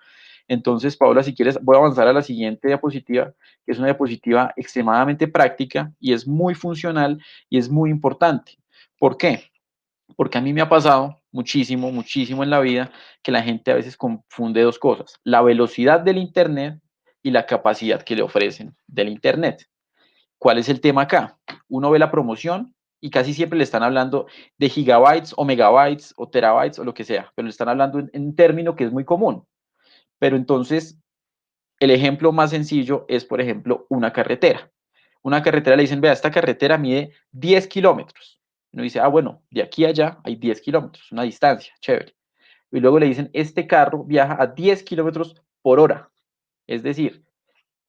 [SPEAKER 2] Entonces, Paola, si quieres, voy a avanzar a la siguiente diapositiva, que es una diapositiva extremadamente práctica y es muy funcional y es muy importante. ¿Por qué? Porque a mí me ha pasado muchísimo, muchísimo en la vida que la gente a veces confunde dos cosas, la velocidad del Internet y la capacidad que le ofrecen del Internet. ¿Cuál es el tema acá? Uno ve la promoción y casi siempre le están hablando de gigabytes o megabytes o terabytes o lo que sea, pero le están hablando en un término que es muy común. Pero entonces, el ejemplo más sencillo es, por ejemplo, una carretera. Una carretera le dicen, vea, esta carretera mide 10 kilómetros. Uno dice, ah, bueno, de aquí a allá hay 10 kilómetros, una distancia, chévere. Y luego le dicen, este carro viaja a 10 kilómetros por hora. Es decir,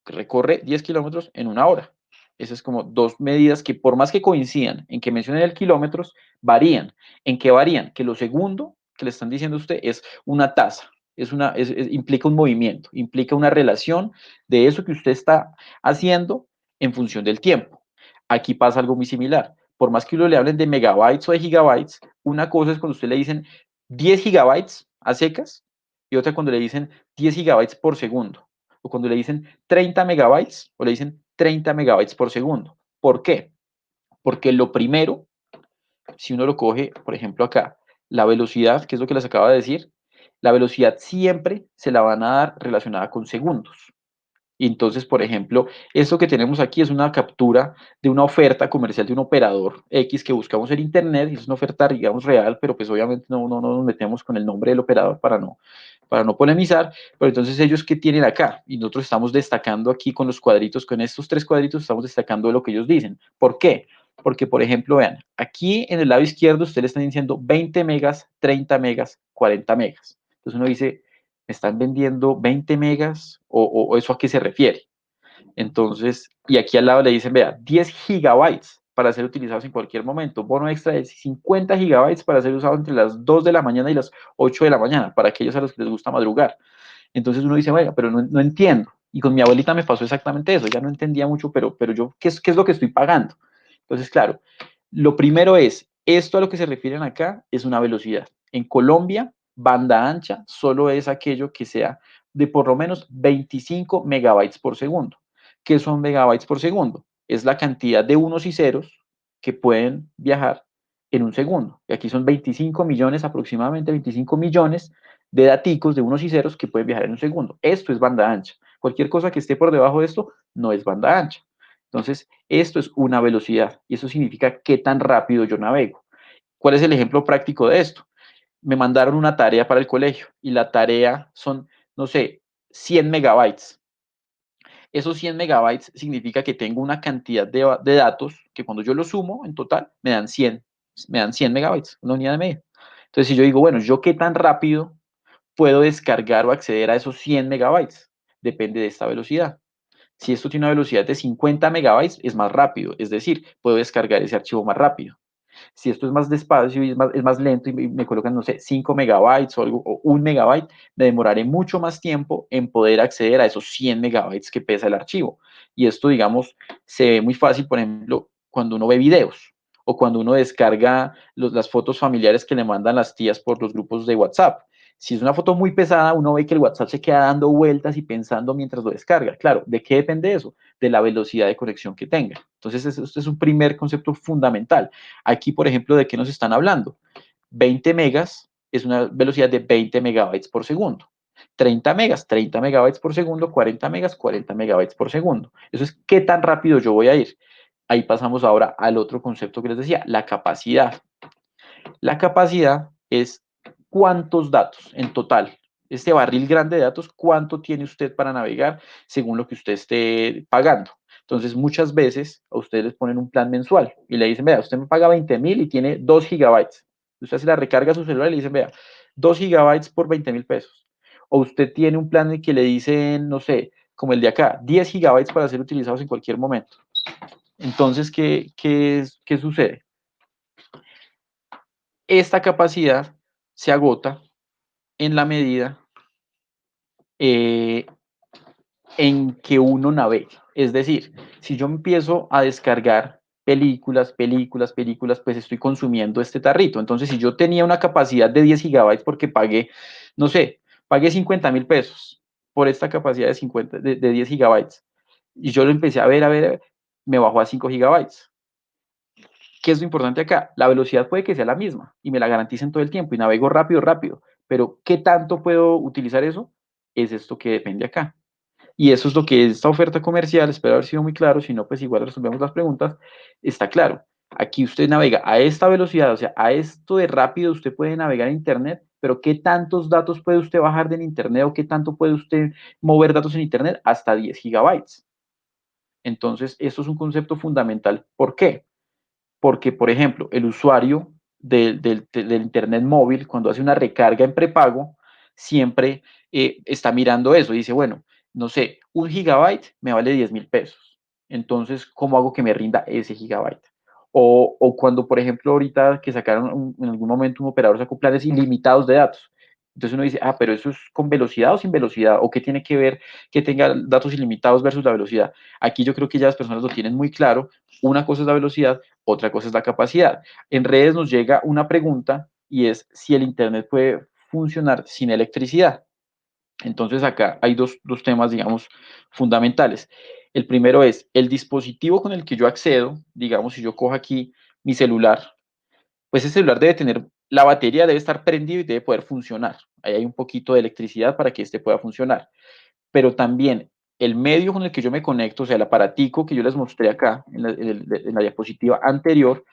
[SPEAKER 2] recorre 10 kilómetros en una hora. Esas es como dos medidas que por más que coincidan en que mencionen el kilómetros, varían. ¿En qué varían? Que lo segundo que le están diciendo a usted es una tasa, implica un movimiento, implica una relación de eso que usted está haciendo en función del tiempo. Aquí pasa algo muy similar. Por más que uno le hablen de megabytes o de gigabytes, una cosa es cuando usted le dicen 10 gigabytes a secas y otra cuando le dicen 10 gigabytes por segundo o cuando le dicen 30 megabytes o le dicen 30 megabytes por segundo. ¿Por qué? Porque lo primero, si uno lo coge, por ejemplo acá, la velocidad, que es lo que les acaba de decir, la velocidad siempre se la van a dar relacionada con segundos. Y entonces, por ejemplo, esto que tenemos aquí es una captura de una oferta comercial de un operador X que buscamos en Internet, y es una oferta, digamos, real, pero pues obviamente no nos metemos con el nombre del operador para no polemizar, pero entonces ellos qué tienen acá, y nosotros estamos destacando aquí con los cuadritos, con estos tres cuadritos estamos destacando lo que ellos dicen. ¿Por qué? Porque, por ejemplo, vean, aquí en el lado izquierdo ustedes le están diciendo 20 megas, 30 megas, 40 megas. Entonces uno dice, ¿me están vendiendo 20 megas o eso a qué se refiere? Entonces, y aquí al lado le dicen, vea, 10 gigabytes. para ser utilizados en cualquier momento. Bono extra de 50 gigabytes para ser usados entre las 2 de la mañana y las 8 de la mañana, para aquellos a los que les gusta madrugar. Entonces uno dice, bueno, pero no entiendo. Y con mi abuelita me pasó exactamente eso. Ya no entendía mucho, pero yo, ¿qué es lo que estoy pagando? Entonces, claro, lo primero es, esto a lo que se refieren acá es una velocidad. En Colombia, banda ancha solo es aquello que sea de por lo menos 25 megabytes por segundo. ¿Qué son megabytes por segundo? Es la cantidad de unos y ceros que pueden viajar en un segundo. Y aquí son 25 millones, aproximadamente 25 millones de daticos de unos y ceros que pueden viajar en un segundo. Esto es banda ancha. Cualquier cosa que esté por debajo de esto no es banda ancha. Entonces, esto es una velocidad y eso significa qué tan rápido yo navego. ¿Cuál es el ejemplo práctico de esto? Me mandaron una tarea para el colegio y la tarea son, no sé, 100 megabytes. Esos 100 megabytes significa que tengo una cantidad de datos que cuando yo lo sumo en total me dan 100 megabytes, una unidad de medida. Entonces, si yo digo, bueno, ¿yo qué tan rápido puedo descargar o acceder a esos 100 megabytes? Depende de esta velocidad. Si esto tiene una velocidad de 50 megabytes, es más rápido, es decir, puedo descargar ese archivo más rápido. Si esto es más despacio y es más lento y me colocan, no sé, 5 megabytes o algo, o 1 megabyte, me demoraré mucho más tiempo en poder acceder a esos 100 megabytes que pesa el archivo. Y esto, digamos, se ve muy fácil, por ejemplo, cuando uno ve videos o cuando uno descarga las fotos familiares que le mandan las tías por los grupos de WhatsApp. Si es una foto muy pesada, uno ve que el WhatsApp se queda dando vueltas y pensando mientras lo descarga. Claro, ¿de qué depende eso? De la velocidad de conexión que tenga. Entonces, este es un primer concepto fundamental. Aquí, por ejemplo, ¿de qué nos están hablando? 20 megas es una velocidad de 20 megabytes por segundo. 30 megas, 30 megabytes por segundo, 40 megas, 40 megabytes por segundo. Eso es qué tan rápido yo voy a ir. Ahí pasamos ahora al otro concepto que les decía, la capacidad. La capacidad es cuántos datos en total. Este barril grande de datos, ¿cuánto tiene usted para navegar según lo que usted esté pagando? Entonces, muchas veces a ustedes les ponen un plan mensual y le dicen, vea, usted me paga 20,000 y tiene 2 gigabytes. Usted se la recarga a su celular y le dicen, vea, 2 gigabytes por 20,000 pesos. O usted tiene un plan en que le dicen, no sé, como el de acá, 10 gigabytes para ser utilizados en cualquier momento. Entonces, ¿qué sucede? Esta capacidad se agota en la medida eh, en que uno navegue. Es decir, si yo empiezo a descargar películas, pues estoy consumiendo este tarrito. Entonces, si yo tenía una capacidad de 10 gigabytes porque pagué, no sé, pagué 50,000 pesos por esta capacidad de 10 gigabytes y yo lo empecé a ver, me bajó a 5 gigabytes. ¿Qué es lo importante acá? La velocidad puede que sea la misma y me la garanticen todo el tiempo y navego rápido, pero ¿qué tanto puedo utilizar eso? Es esto que depende acá. Y eso es lo que esta oferta comercial, espero haber sido muy claro, si no, pues igual resolvemos las preguntas, está claro. Aquí usted navega a esta velocidad, o sea, a esto de rápido usted puede navegar en Internet, pero ¿qué tantos datos puede usted bajar del Internet o qué tanto puede usted mover datos en Internet? Hasta 10 gigabytes. Entonces, esto es un concepto fundamental. ¿Por qué? Porque, por ejemplo, el usuario del Internet móvil, cuando hace una recarga en prepago, siempre está mirando eso y dice, bueno, no sé, 1 gigabyte me vale 10,000 pesos. Entonces, ¿cómo hago que me rinda ese gigabyte? O cuando, por ejemplo, ahorita que sacaron en algún momento un operador sacó planes ilimitados de datos. Entonces uno dice, ah, pero eso es con velocidad o sin velocidad, o qué tiene que ver que tenga datos ilimitados versus la velocidad. Aquí yo creo que ya las personas lo tienen muy claro. Una cosa es la velocidad, otra cosa es la capacidad. En redes nos llega una pregunta y es si el Internet puede funcionar sin electricidad. Entonces acá hay dos temas, digamos, fundamentales. El primero es el dispositivo con el que yo accedo, digamos, si yo cojo aquí mi celular, pues ese celular debe tener, la batería debe estar prendido y debe poder funcionar. Ahí hay un poquito de electricidad para que este pueda funcionar. Pero también el medio con el que yo me conecto, o sea, el aparatico que yo les mostré acá en la diapositiva anterior,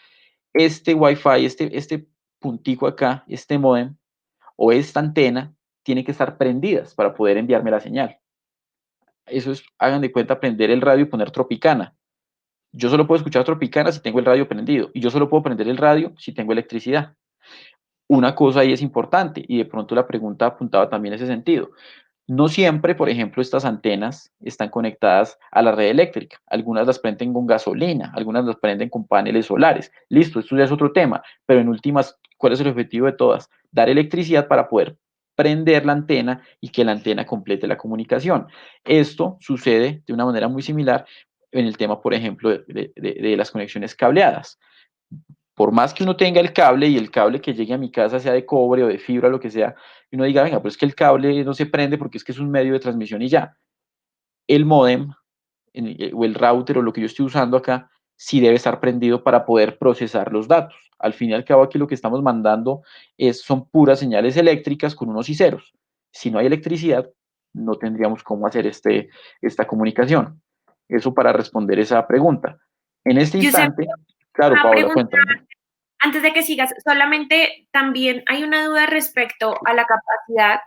[SPEAKER 2] este Wi-Fi, este puntico acá, este modem o esta antena, tiene que estar prendidas para poder enviarme la señal. Eso es, hagan de cuenta, prender el radio y poner Tropicana. Yo solo puedo escuchar Tropicana si tengo el radio prendido y yo solo puedo prender el radio si tengo electricidad. Una cosa ahí es importante y de pronto la pregunta apuntaba también en ese sentido. No siempre, por ejemplo, estas antenas están conectadas a la red eléctrica. Algunas las prenden con gasolina, algunas las prenden con paneles solares. Listo, esto ya es otro tema, pero en últimas, ¿cuál es el objetivo de todas? Dar electricidad para poder prender la antena y que la antena complete la comunicación. Esto sucede de una manera muy similar en el tema, por ejemplo, de las conexiones cableadas. Por más que uno tenga el cable y el cable que llegue a mi casa sea de cobre o de fibra, lo que sea, y uno diga, venga, pero es que el cable no se prende porque es que es un medio de transmisión y ya. El módem o el router o lo que yo estoy usando acá sí debe estar prendido para poder procesar los datos. Al fin y al cabo aquí lo que estamos mandando son puras señales eléctricas con unos y ceros. Si no hay electricidad, no tendríamos cómo hacer esta comunicación. Eso para responder esa pregunta. En este
[SPEAKER 3] Giuseppe,
[SPEAKER 2] instante, claro,
[SPEAKER 3] una
[SPEAKER 2] Paola,
[SPEAKER 3] pregunta
[SPEAKER 2] cuéntame.
[SPEAKER 3] antes de que sigas. Solamente también hay una duda respecto a la capacidad.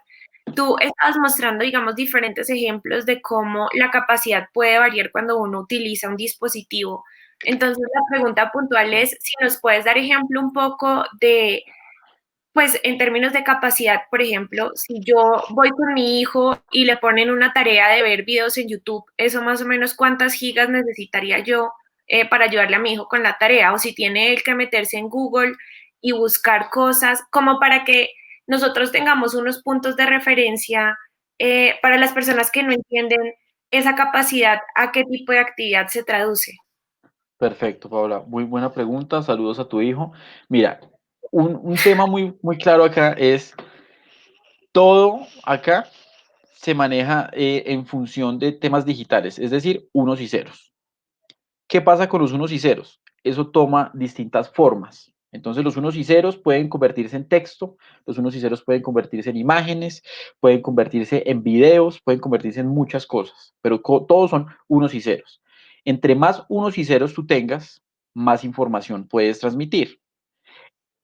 [SPEAKER 3] Tú estabas mostrando, digamos, diferentes ejemplos de cómo la capacidad puede variar cuando uno utiliza un dispositivo. Entonces, la pregunta puntual es si nos puedes dar ejemplo un poco de, pues, en términos de capacidad, por ejemplo, si yo voy con mi hijo y le ponen una tarea de ver videos en YouTube, eso más o menos cuántas gigas necesitaría yo para ayudarle a mi hijo con la tarea, o si tiene él que meterse en Google y buscar cosas, como para que nosotros tengamos unos puntos de referencia para las personas que no entienden esa capacidad, a qué tipo de actividad se traduce.
[SPEAKER 2] Perfecto, Paola. Muy buena pregunta. Saludos a tu hijo. Mira, un tema muy, muy claro acá es todo acá se maneja en función de temas digitales, es decir, unos y ceros. ¿Qué pasa con los unos y ceros? Eso toma distintas formas. Entonces los unos y ceros pueden convertirse en texto, los unos y ceros pueden convertirse en imágenes, pueden convertirse en videos, pueden convertirse en muchas cosas, pero todos son unos y ceros. Entre más unos y ceros tú tengas, más información puedes transmitir.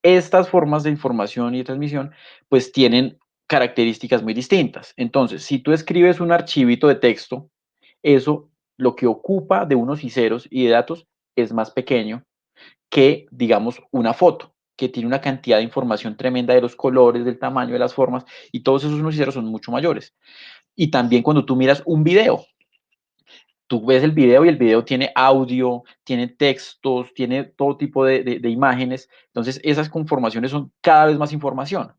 [SPEAKER 2] Estas formas de información y transmisión pues tienen características muy distintas. Entonces, si tú escribes un archivito de texto, eso lo que ocupa de unos y ceros y de datos es más pequeño que, digamos, una foto, que tiene una cantidad de información tremenda de los colores, del tamaño, de las formas, y todos esos unos y ceros son mucho mayores. Y también cuando tú miras un video, tú ves el video y el video tiene audio, tiene textos, tiene todo tipo de imágenes. Entonces, esas conformaciones son cada vez más información.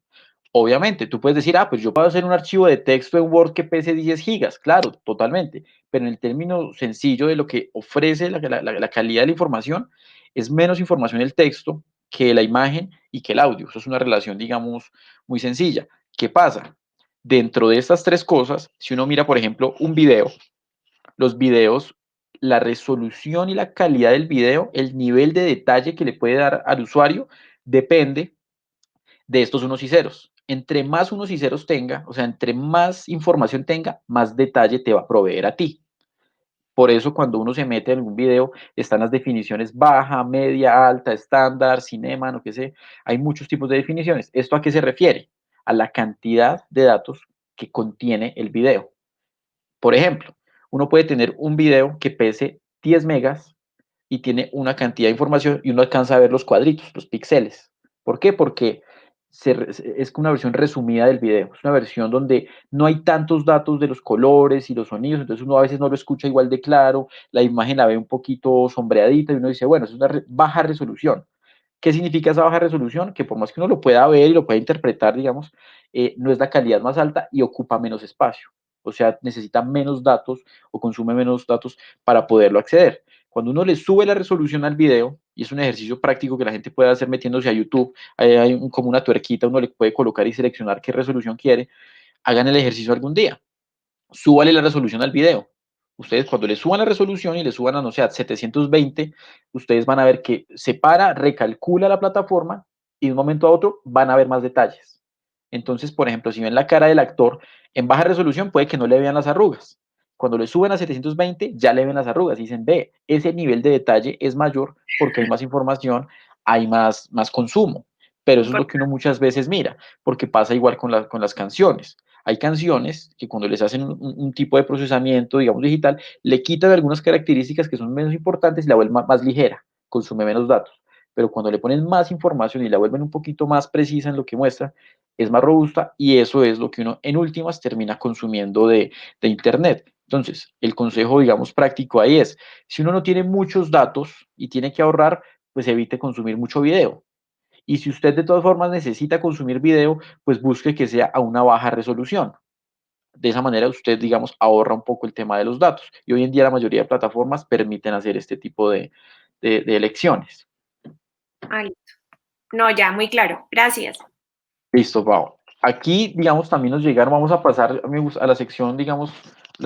[SPEAKER 2] Obviamente, tú puedes decir, pues yo puedo hacer un archivo de texto en Word que pese 10 gigas. Claro, totalmente. Pero en el término sencillo de lo que ofrece la calidad de la información, es menos información el texto que la imagen y que el audio. Eso es una relación, digamos, muy sencilla. ¿Qué pasa? Dentro de estas tres cosas, si uno mira, por ejemplo, un video, los videos, la resolución y la calidad del video, el nivel de detalle que le puede dar al usuario, depende de estos unos y ceros. Entre más unos y ceros tenga, o sea, entre más información tenga, más detalle te va a proveer a ti. Por eso cuando uno se mete en algún video, están las definiciones baja, media, alta, estándar, cinema, no que sé. Hay muchos tipos de definiciones. ¿Esto a qué se refiere? A la cantidad de datos que contiene el video. Por ejemplo, uno puede tener un video que pese 10 megas y tiene una cantidad de información y uno alcanza a ver los cuadritos, los píxeles. ¿Por qué? Porque es una versión resumida del video, es una versión donde no hay tantos datos de los colores y los sonidos, entonces uno a veces no lo escucha igual de claro, la imagen la ve un poquito sombreadita y uno dice, bueno, es una baja resolución. ¿Qué significa esa baja resolución? Que por más que uno lo pueda ver y lo pueda interpretar, digamos, no es la calidad más alta y ocupa menos espacio. O sea, necesita menos datos o consume menos datos para poderlo acceder. Cuando uno le sube la resolución al video, y es un ejercicio práctico que la gente puede hacer metiéndose a YouTube, hay como una tuerquita, uno le puede colocar y seleccionar qué resolución quiere, hagan el ejercicio algún día, súbale la resolución al video. Ustedes cuando le suban la resolución y le suban a, no sé, a 720, ustedes van a ver que se para, recalcula la plataforma y de un momento a otro van a ver más detalles. Entonces, por ejemplo, si ven la cara del actor en baja resolución, puede que no le vean las arrugas. Cuando le suben a 720, ya le ven las arrugas y dicen, ve, ese nivel de detalle es mayor porque hay más información, hay más consumo. Pero eso es lo que uno muchas veces mira, porque pasa igual con las canciones. Hay canciones que cuando les hacen un tipo de procesamiento, digamos, digital, le quitan algunas características que son menos importantes y la vuelven más ligera, consume menos datos. Pero cuando le ponen más información y la vuelven un poquito más precisa en lo que muestra, es más robusta y eso es lo que uno en últimas termina consumiendo de Internet. Entonces, el consejo, digamos, práctico ahí es, si uno no tiene muchos datos y tiene que ahorrar, pues evite consumir mucho video. Y si usted de todas formas necesita consumir video, pues busque que sea a una baja resolución. De esa manera usted, digamos, ahorra un poco el tema de los datos. Y hoy en día la mayoría de plataformas permiten hacer este tipo de elecciones.
[SPEAKER 3] Ah, listo. No, ya, muy claro. Gracias.
[SPEAKER 2] Listo, Pau. Aquí, digamos, también nos llegaron, vamos a pasar a la sección, digamos,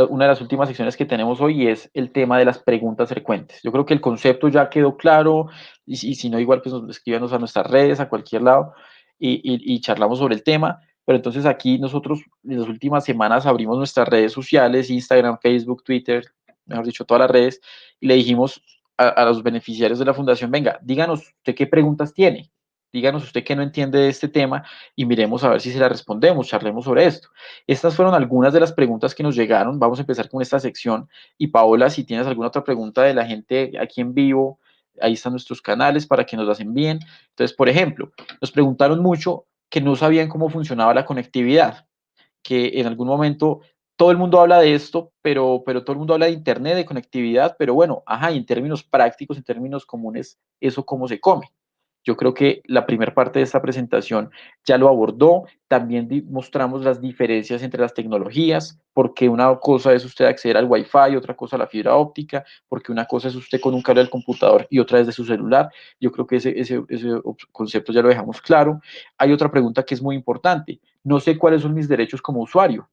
[SPEAKER 2] una de las últimas secciones que tenemos hoy y es el tema de las preguntas frecuentes. Yo creo que el concepto ya quedó claro y si no, igual pues escríbanos a nuestras redes, a cualquier lado y charlamos sobre el tema. Pero entonces aquí nosotros en las últimas semanas abrimos nuestras redes sociales, Instagram, Facebook, Twitter, mejor dicho, todas las redes, y le dijimos a los beneficiarios de la fundación, venga, díganos usted qué preguntas tiene, díganos usted qué no entiende de este tema y miremos a ver si se la respondemos, charlemos sobre esto. Estas fueron algunas de las preguntas que nos llegaron. Vamos a empezar con esta sección. Y Paola, si tienes alguna otra pregunta de la gente aquí en vivo, ahí están nuestros canales para que nos las envíen. Entonces, por ejemplo, nos preguntaron mucho que no sabían cómo funcionaba la conectividad, que en algún momento todo el mundo habla de esto, pero todo el mundo habla de Internet, de conectividad, pero bueno, ajá, y en términos prácticos, en términos comunes, ¿eso cómo se come? Yo creo que la primera parte de esta presentación ya lo abordó. También mostramos las diferencias entre las tecnologías, porque una cosa es usted acceder al Wi-Fi, otra cosa a la fibra óptica, porque una cosa es usted con un cable del computador y otra es de su celular. Yo creo que ese concepto ya lo dejamos claro. Hay otra pregunta que es muy importante. No sé cuáles son mis derechos como usuario.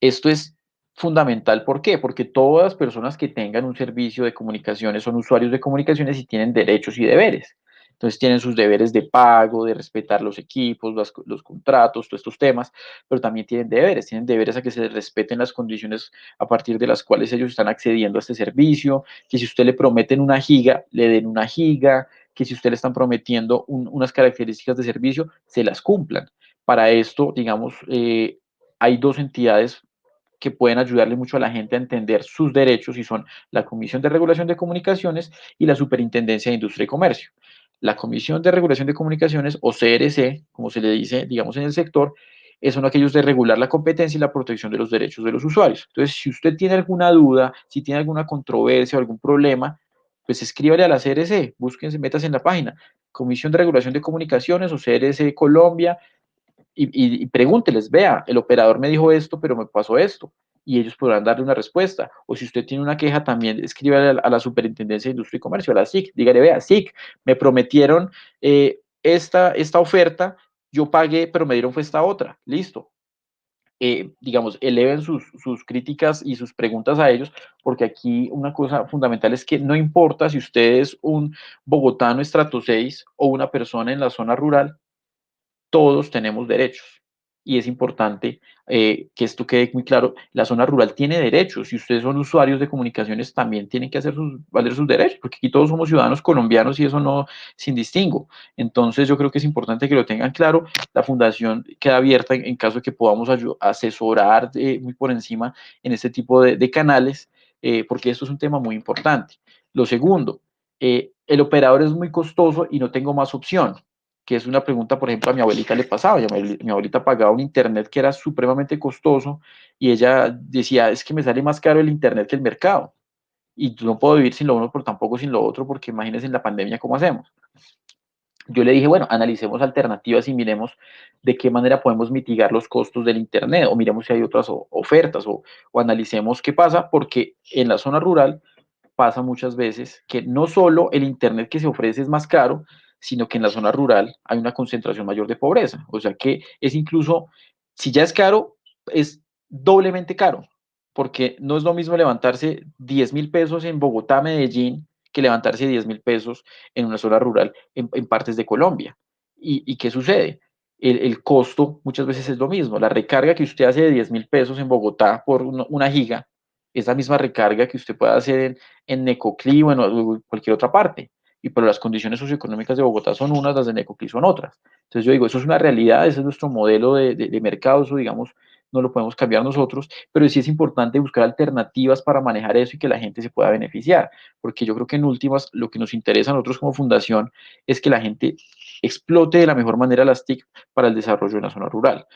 [SPEAKER 2] Esto es fundamental, ¿por qué? Porque todas las personas que tengan un servicio de comunicaciones son usuarios de comunicaciones y tienen derechos y deberes. Entonces tienen sus deberes de pago, de respetar los equipos, los contratos, todos estos temas, pero también tienen deberes a que se les respeten las condiciones a partir de las cuales ellos están accediendo a este servicio, que si usted le prometen 1 giga, le den 1 giga, que si usted le están prometiendo unas características de servicio, se las cumplan. Para esto, digamos, hay dos entidades que pueden ayudarle mucho a la gente a entender sus derechos y son la Comisión de Regulación de Comunicaciones y la Superintendencia de Industria y Comercio. La Comisión de Regulación de Comunicaciones, o CRC, como se le dice, digamos, en el sector, son aquellos de regular la competencia y la protección de los derechos de los usuarios. Entonces, si usted tiene alguna duda, si tiene alguna controversia o algún problema, pues escríbale a la CRC, búsquense, métase en la página, Comisión de Regulación de Comunicaciones o CRC Colombia, y pregúnteles, vea, el operador me dijo esto, pero me pasó esto, y ellos podrán darle una respuesta. O si usted tiene una queja, también escríbale a la Superintendencia de Industria y Comercio, a la SIC, dígale, vea, SIC, me prometieron esta oferta, yo pagué, pero me dieron fue esta otra, listo. Digamos, eleven sus críticas y sus preguntas a ellos, porque aquí una cosa fundamental es que no importa si usted es un bogotano estrato 6 o una persona en la zona rural, todos tenemos derechos. Y es importante que esto quede muy claro. La zona rural tiene derechos. Si ustedes son usuarios de comunicaciones, también tienen que hacer valer sus derechos, porque aquí todos somos ciudadanos colombianos y eso no, sin distingo. Entonces, yo creo que es importante que lo tengan claro. La fundación queda abierta en caso de que podamos asesorar muy por encima en este tipo de canales, porque esto es un tema muy importante. Lo segundo, el operador es muy costoso y no tengo más opción, que es una pregunta, por ejemplo, a mi abuelita le pasaba, mi abuelita pagaba un internet que era supremamente costoso y ella decía, es que me sale más caro el internet que el mercado y no puedo vivir sin lo uno, pero tampoco sin lo otro, porque imagínense en la pandemia cómo hacemos. Yo le dije, bueno, analicemos alternativas y miremos de qué manera podemos mitigar los costos del internet o miremos si hay otras ofertas o analicemos qué pasa, porque en la zona rural pasa muchas veces que no solo el Internet que se ofrece es más caro, sino que en la zona rural hay una concentración mayor de pobreza. O sea que es incluso, si ya es caro, es doblemente caro, porque no es lo mismo levantarse 10.000 pesos en Bogotá, Medellín, que levantarse 10.000 pesos en una zona rural en partes de Colombia. ¿Y qué sucede? El costo muchas veces es lo mismo. La recarga que usted hace de 10.000 pesos en Bogotá por 1 giga es la misma recarga que usted puede hacer en Necoclí o en cualquier otra parte. Y pero las condiciones socioeconómicas de Bogotá son unas, las de Necoclí son otras. Entonces yo digo, eso es una realidad, ese es nuestro modelo de mercado, eso digamos, no lo podemos cambiar nosotros, pero sí es importante buscar alternativas para manejar eso y que la gente se pueda beneficiar, porque yo creo que en últimas lo que nos interesa a nosotros como fundación es que la gente explote de la mejor manera las TIC para el desarrollo de la zona rural.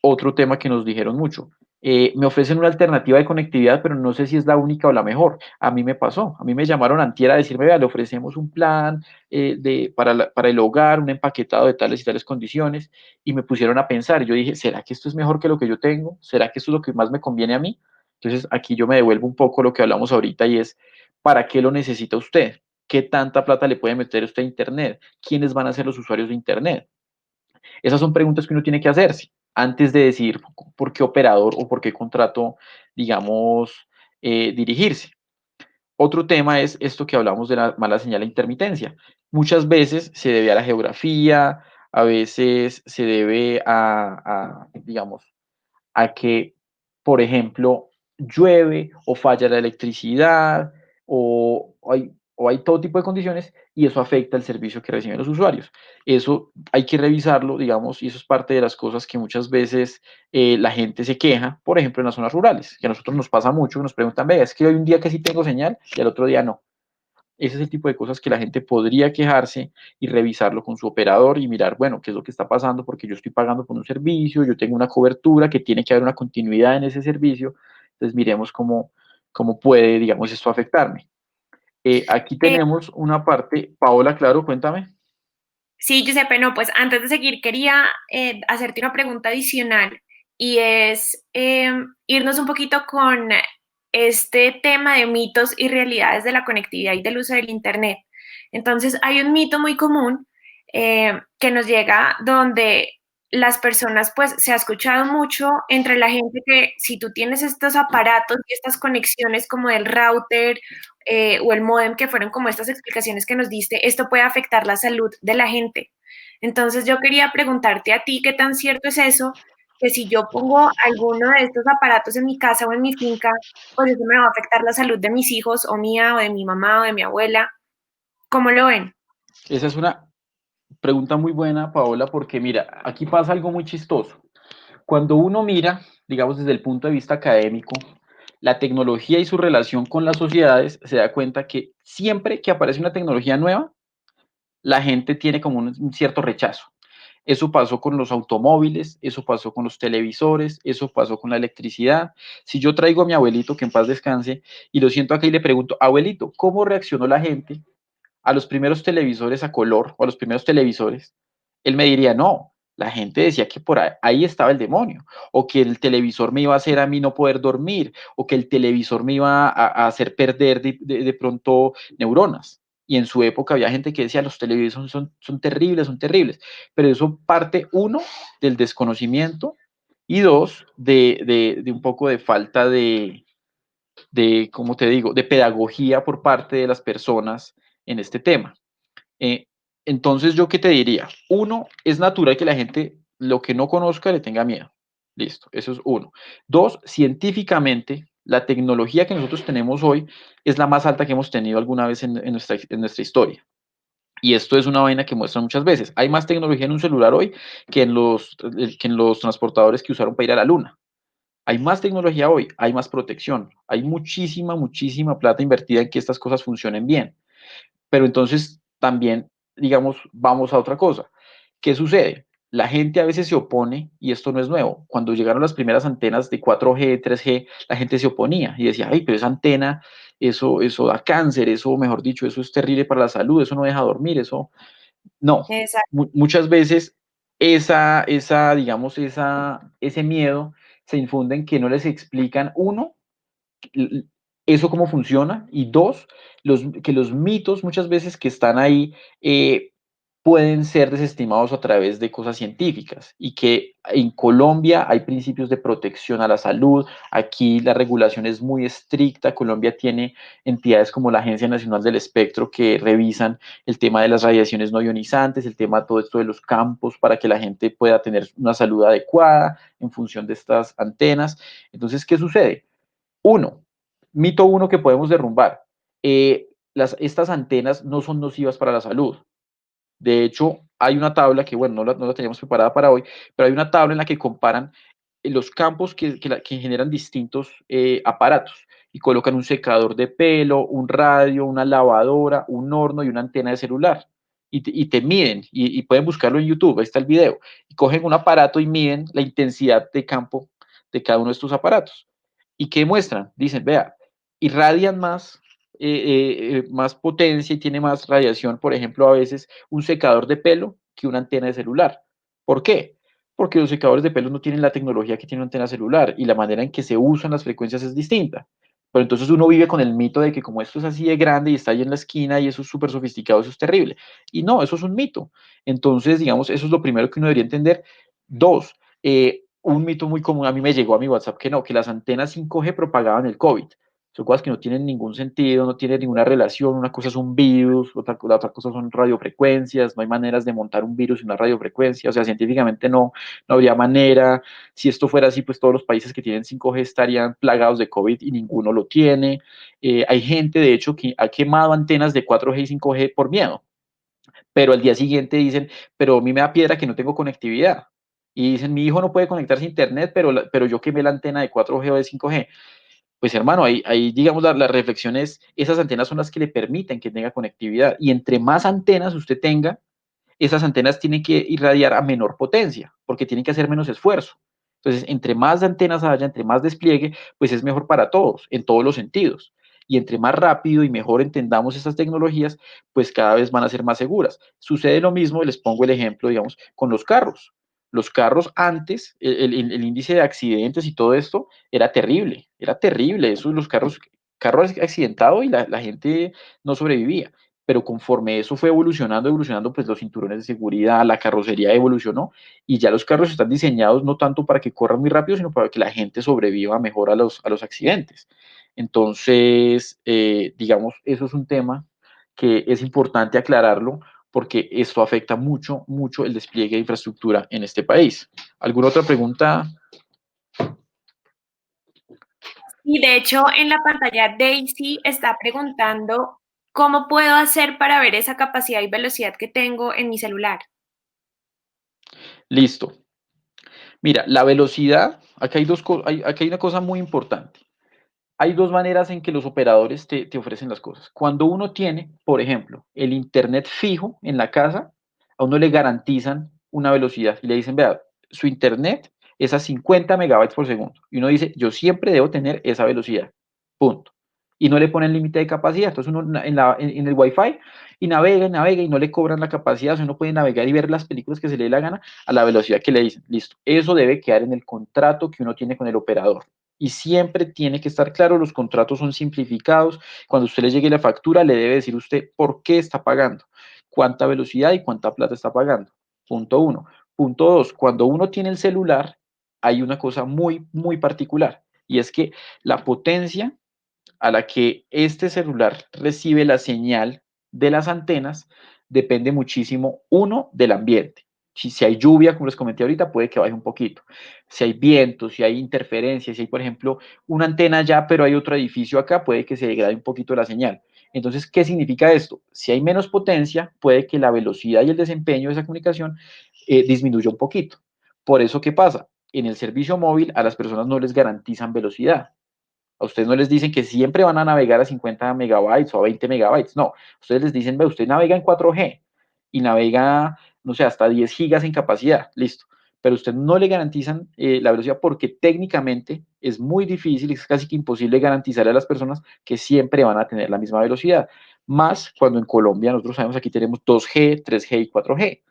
[SPEAKER 2] Otro tema que nos dijeron mucho. Me ofrecen una alternativa de conectividad, pero no sé si es la única o la mejor. A mí me pasó, a mí me llamaron antier a decirme, vea, le ofrecemos un plan para el hogar, un empaquetado de tales y tales condiciones, y me pusieron a pensar. Yo dije, ¿será que esto es mejor que lo que yo tengo? ¿Será que esto es lo que más me conviene a mí? Entonces, aquí yo me devuelvo un poco lo que hablamos ahorita y es, ¿para qué lo necesita usted? ¿Qué tanta plata le puede meter usted a Internet? ¿Quiénes van a ser los usuarios de Internet? Esas son preguntas que uno tiene que hacerse antes de decir por qué operador o por qué contrato, digamos, dirigirse. Otro tema es esto que hablamos de la mala señal de intermitencia. Muchas veces se debe a la geografía, a veces se debe digamos, a que, por ejemplo, llueve o falla la electricidad o hay todo tipo de condiciones y eso afecta el servicio que reciben los usuarios. Eso hay que revisarlo, digamos, y eso es parte de las cosas que muchas veces la gente se queja, por ejemplo, en las zonas rurales, que a nosotros nos pasa mucho, que nos preguntan, vea, es que hoy un día que sí tengo señal y al otro día no. Ese es el tipo de cosas que la gente podría quejarse y revisarlo con su operador y mirar, bueno, qué es lo que está pasando porque yo estoy pagando por un servicio, yo tengo una cobertura, que tiene que haber una continuidad en ese servicio. Entonces miremos cómo puede, digamos, esto afectarme. Aquí
[SPEAKER 3] Eh,
[SPEAKER 2] tenemos una parte, Paola, claro, cuéntame.
[SPEAKER 3] Sí, Giuseppe, no, pues antes de seguir quería hacerte una pregunta adicional y es irnos un poquito con este tema de mitos y realidades de la conectividad y del uso del Internet. Entonces, hay un mito muy común que nos llega donde las personas, pues se ha escuchado mucho entre la gente que si tú tienes estos aparatos y estas conexiones como el router o el modem, que fueron como estas explicaciones que nos diste, esto puede afectar la salud de la gente. Entonces yo quería preguntarte a ti qué tan cierto es eso, que si yo pongo alguno de estos aparatos en mi casa o en mi finca, pues eso me va a afectar la salud de mis hijos o mía o de mi mamá o de mi abuela. ¿Cómo lo ven?
[SPEAKER 2] Esa es una pregunta muy buena, Paola, porque mira, aquí pasa algo muy chistoso. Cuando uno mira, digamos desde el punto de vista académico, la tecnología y su relación con las sociedades, se da cuenta que siempre que aparece una tecnología nueva, la gente tiene como un cierto rechazo. Eso pasó con los automóviles, eso pasó con los televisores, eso pasó con la electricidad. Si yo traigo a mi abuelito, que en paz descanse, y lo siento acá y le pregunto, abuelito, ¿cómo reaccionó la gente a los primeros televisores a color o a los primeros televisores? Él me diría, no, la gente decía que por ahí estaba el demonio, o que el televisor me iba a hacer a mí no poder dormir, o que el televisor me iba a hacer perder de pronto neuronas. Y en su época había gente que decía, los televisores son terribles, son terribles. Pero eso parte, uno, del desconocimiento y dos, de un poco de falta ¿cómo te digo?, de pedagogía por parte de las personas en este tema. Eh, entonces, ¿yo qué te diría? Uno, es natural que la gente lo que no conozca le tenga miedo. Listo, eso es uno. Dos, científicamente, la tecnología que nosotros tenemos hoy es la más alta que hemos tenido alguna vez en nuestra historia. Y esto es una vaina que muestran muchas veces. Hay más tecnología en un celular hoy que en los transportadores que usaron para ir a la luna. Hay más tecnología hoy, hay más protección, hay muchísima, muchísima plata invertida en que estas cosas funcionen bien. Pero entonces también, digamos, vamos a otra cosa. ¿Qué sucede? La gente a veces se opone, y esto no es nuevo. Cuando llegaron las primeras antenas de 4G, 3G, la gente se oponía y decía, ay, pero esa antena, eso da cáncer, eso, mejor dicho, eso es terrible para la salud, eso no deja dormir, eso. No.
[SPEAKER 3] Exacto.
[SPEAKER 2] Muchas veces digamos, ese miedo se infunde en que no les explican, uno, eso cómo funciona, y dos, que los mitos muchas veces que están ahí pueden ser desestimados a través de cosas científicas y que en Colombia hay principios de protección a la salud, aquí la regulación es muy estricta, Colombia tiene entidades como la Agencia Nacional del Espectro que revisan el tema de las radiaciones no ionizantes, el tema de todo esto de los campos para que la gente pueda tener una salud adecuada en función de estas antenas. Entonces, ¿qué sucede? Uno, mito uno que podemos derrumbar. Estas antenas no son nocivas para la salud. De hecho, hay una tabla que, bueno, no la teníamos preparada para hoy, pero hay una tabla en la que comparan los campos que generan distintos aparatos y colocan un secador de pelo, un radio, una lavadora, un horno y una antena de celular. y te miden, y pueden buscarlo en YouTube, ahí está el video, y cogen un aparato y miden la intensidad de campo de cada uno de estos aparatos. ¿Y qué muestran? Dicen, vea, irradian más potencia y tiene más radiación, por ejemplo, a veces un secador de pelo que una antena de celular. ¿Por qué? Porque los secadores de pelo no tienen la tecnología que tiene una antena celular y la manera en que se usan las frecuencias es distinta. Pero entonces uno vive con el mito de que como esto es así de grande y está ahí en la esquina y eso es súper sofisticado, eso es terrible. Y no, eso es un mito. Entonces, digamos, eso es lo primero que uno debería entender. Dos, un mito muy común, a mí me llegó a mi WhatsApp que no, que las antenas 5G propagaban el COVID. Son cosas que no tienen ningún sentido, no tienen ninguna relación. Una cosa es un virus, la otra cosa son radiofrecuencias. No hay maneras de montar un virus en una radiofrecuencia. O sea, científicamente no habría manera. Si esto fuera así, pues todos los países que tienen 5G estarían plagados de COVID y ninguno lo tiene. Hay gente, de hecho, que ha quemado antenas de 4G y 5G por miedo, pero al día siguiente dicen, pero a mí me da piedra que no tengo conectividad. Y dicen, mi hijo no puede conectarse a internet, pero yo quemé la antena de 4G o de 5G. Pues hermano, ahí digamos la reflexión es, esas antenas son las que le permiten que tenga conectividad. Y entre más antenas usted tenga, esas antenas tienen que irradiar a menor potencia, porque tienen que hacer menos esfuerzo. Entonces, entre más antenas haya, entre más despliegue, pues es mejor para todos, en todos los sentidos. Y entre más rápido y mejor entendamos estas tecnologías, pues cada vez van a ser más seguras. Sucede lo mismo, les pongo el ejemplo, digamos, con los carros. Los carros antes, el índice de accidentes y todo esto era terrible, era terrible. Eso, los carros accidentados y la gente no sobrevivía, pero conforme eso fue evolucionando, pues los cinturones de seguridad, la carrocería evolucionó y ya los carros están diseñados no tanto para que corran muy rápido, sino para que la gente sobreviva mejor a los accidentes. Entonces, digamos, eso es un tema que es importante aclararlo porque esto afecta mucho, mucho el despliegue de infraestructura en este país. ¿Alguna otra pregunta?
[SPEAKER 3] Y de hecho, en la pantalla Daisy está preguntando cómo puedo hacer para ver esa capacidad y velocidad que tengo en mi celular.
[SPEAKER 2] Listo. Mira, la velocidad, aquí hay una cosa muy importante. Hay dos maneras en que los operadores te ofrecen las cosas. Cuando uno tiene, por ejemplo, el internet fijo en la casa, a uno le garantizan una velocidad y le dicen, vea, su internet es a 50 megabytes por segundo. Y uno dice, yo siempre debo tener esa velocidad. Punto. Y no le ponen límite de capacidad. Entonces uno en el Wi-Fi y navega y no le cobran la capacidad. O sea, uno puede navegar y ver las películas que se le dé la gana a la velocidad que le dicen. Listo. Eso debe quedar en el contrato que uno tiene con el operador. Y siempre tiene que estar claro, los contratos son simplificados. Cuando usted le llegue la factura, le debe decir usted por qué está pagando, cuánta velocidad y cuánta plata está pagando. Punto uno. Punto dos, cuando uno tiene el celular, hay una cosa muy, muy particular, y es que la potencia a la que este celular recibe la señal de las antenas depende muchísimo, uno, del ambiente. Si hay lluvia, como les comenté ahorita, puede que baje un poquito. Si hay viento, si hay interferencias, si hay, por ejemplo, una antena allá, pero hay otro edificio acá, puede que se degrade un poquito la señal. Entonces, ¿qué significa esto? Si hay menos potencia, puede que la velocidad y el desempeño de esa comunicación disminuya un poquito. Por eso, ¿qué pasa? En el servicio móvil a las personas no les garantizan velocidad. A ustedes no les dicen que siempre van a navegar a 50 megabytes o a 20 megabytes. No, ustedes les dicen, ve, usted navega en 4G y navega, no sé, hasta 10 gigas en capacidad. Listo. Pero usted no le garantizan la velocidad porque técnicamente es muy difícil, es casi que imposible garantizarle a las personas que siempre van a tener la misma velocidad. Más cuando en Colombia nosotros sabemos aquí tenemos 2G, 3G y 4G.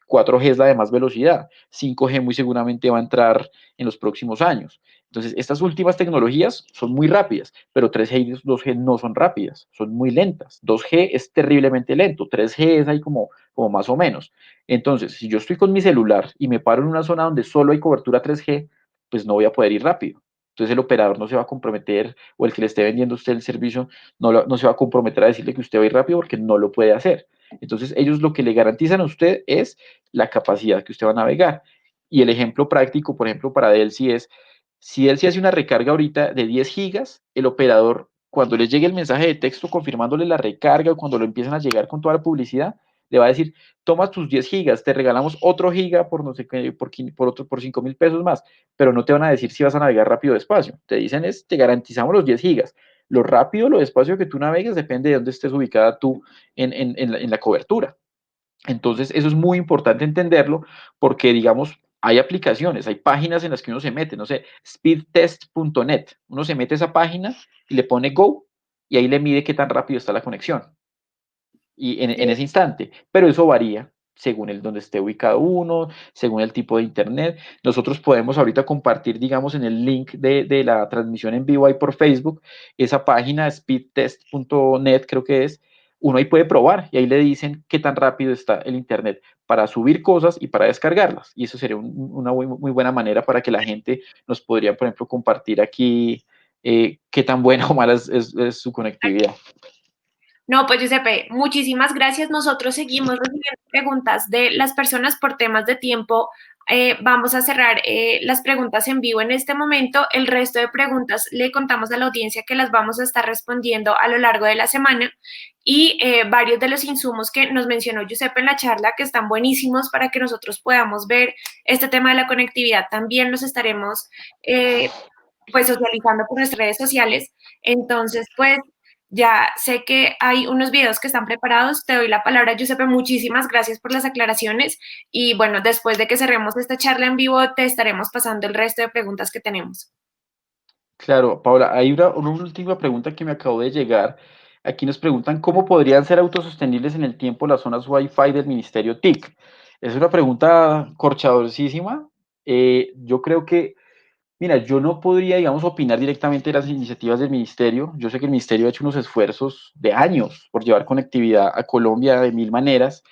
[SPEAKER 2] 4G es la de más velocidad. 5G muy seguramente va a entrar en los próximos años. Entonces, estas últimas tecnologías son muy rápidas, pero 3G y 2G no son rápidas, son muy lentas. 2G es terriblemente lento, 3G es ahí como más o menos. Entonces, si yo estoy con mi celular y me paro en una zona donde solo hay cobertura 3G, pues no voy a poder ir rápido. Entonces el operador no se va a comprometer, o el que le esté vendiendo a usted el servicio no se va a comprometer a decirle que usted va a ir rápido porque no lo puede hacer. Entonces ellos lo que le garantizan a usted es la capacidad que usted va a navegar. Y el ejemplo práctico, por ejemplo, para Delcy es, si él se hace una recarga ahorita de 10 gigas, el operador, cuando le llegue el mensaje de texto confirmándole la recarga o cuando lo empiezan a llegar con toda la publicidad, le va a decir, toma tus 10 gigas, te regalamos otro giga por no sé qué, por 5.000 pesos más, pero no te van a decir si vas a navegar rápido o despacio. Te dicen te garantizamos los 10 gigas. Lo rápido o lo despacio que tú navegues depende de dónde estés ubicada tú en la cobertura. Entonces, eso es muy importante entenderlo porque, digamos, hay aplicaciones, hay páginas en las que uno se mete, no sé, speedtest.net. Uno se mete a esa página y le pone go y ahí le mide qué tan rápido está la conexión y en ese instante. Pero eso varía según el donde esté ubicado uno, según el tipo de internet. Nosotros podemos ahorita compartir, digamos, en el link de la transmisión en vivo ahí por Facebook, esa página speedtest.net creo que es, uno ahí puede probar y ahí le dicen qué tan rápido está el internet para subir cosas y para descargarlas. Y eso sería una muy buena manera para que la gente nos podría, por ejemplo, compartir aquí qué tan buena o mala es su conectividad.
[SPEAKER 3] No, pues Giuseppe, muchísimas gracias. Nosotros seguimos recibiendo preguntas de las personas por temas de tiempo. Vamos a cerrar las preguntas en vivo en este momento. El resto de preguntas le contamos a la audiencia que las vamos a estar respondiendo a lo largo de la semana y varios de los insumos que nos mencionó Giuseppe en la charla que están buenísimos para que nosotros podamos ver este tema de la conectividad. También los estaremos pues socializando por nuestras redes sociales. Entonces, pues ya sé que hay unos videos que están preparados. Te doy la palabra, Giuseppe. Muchísimas gracias por las aclaraciones. Y bueno, después de que cerremos esta charla en vivo, te estaremos pasando el resto de preguntas que tenemos.
[SPEAKER 2] Claro, Paula, hay una última pregunta que me acabó de llegar. Aquí nos preguntan cómo podrían ser autosostenibles en el tiempo las zonas Wi-Fi del Ministerio TIC. Es una pregunta corchadorcísima. Yo creo que, mira, yo no podría, digamos, opinar directamente de las iniciativas del ministerio. Yo sé que el ministerio ha hecho unos esfuerzos de años por llevar conectividad a Colombia de mil maneras,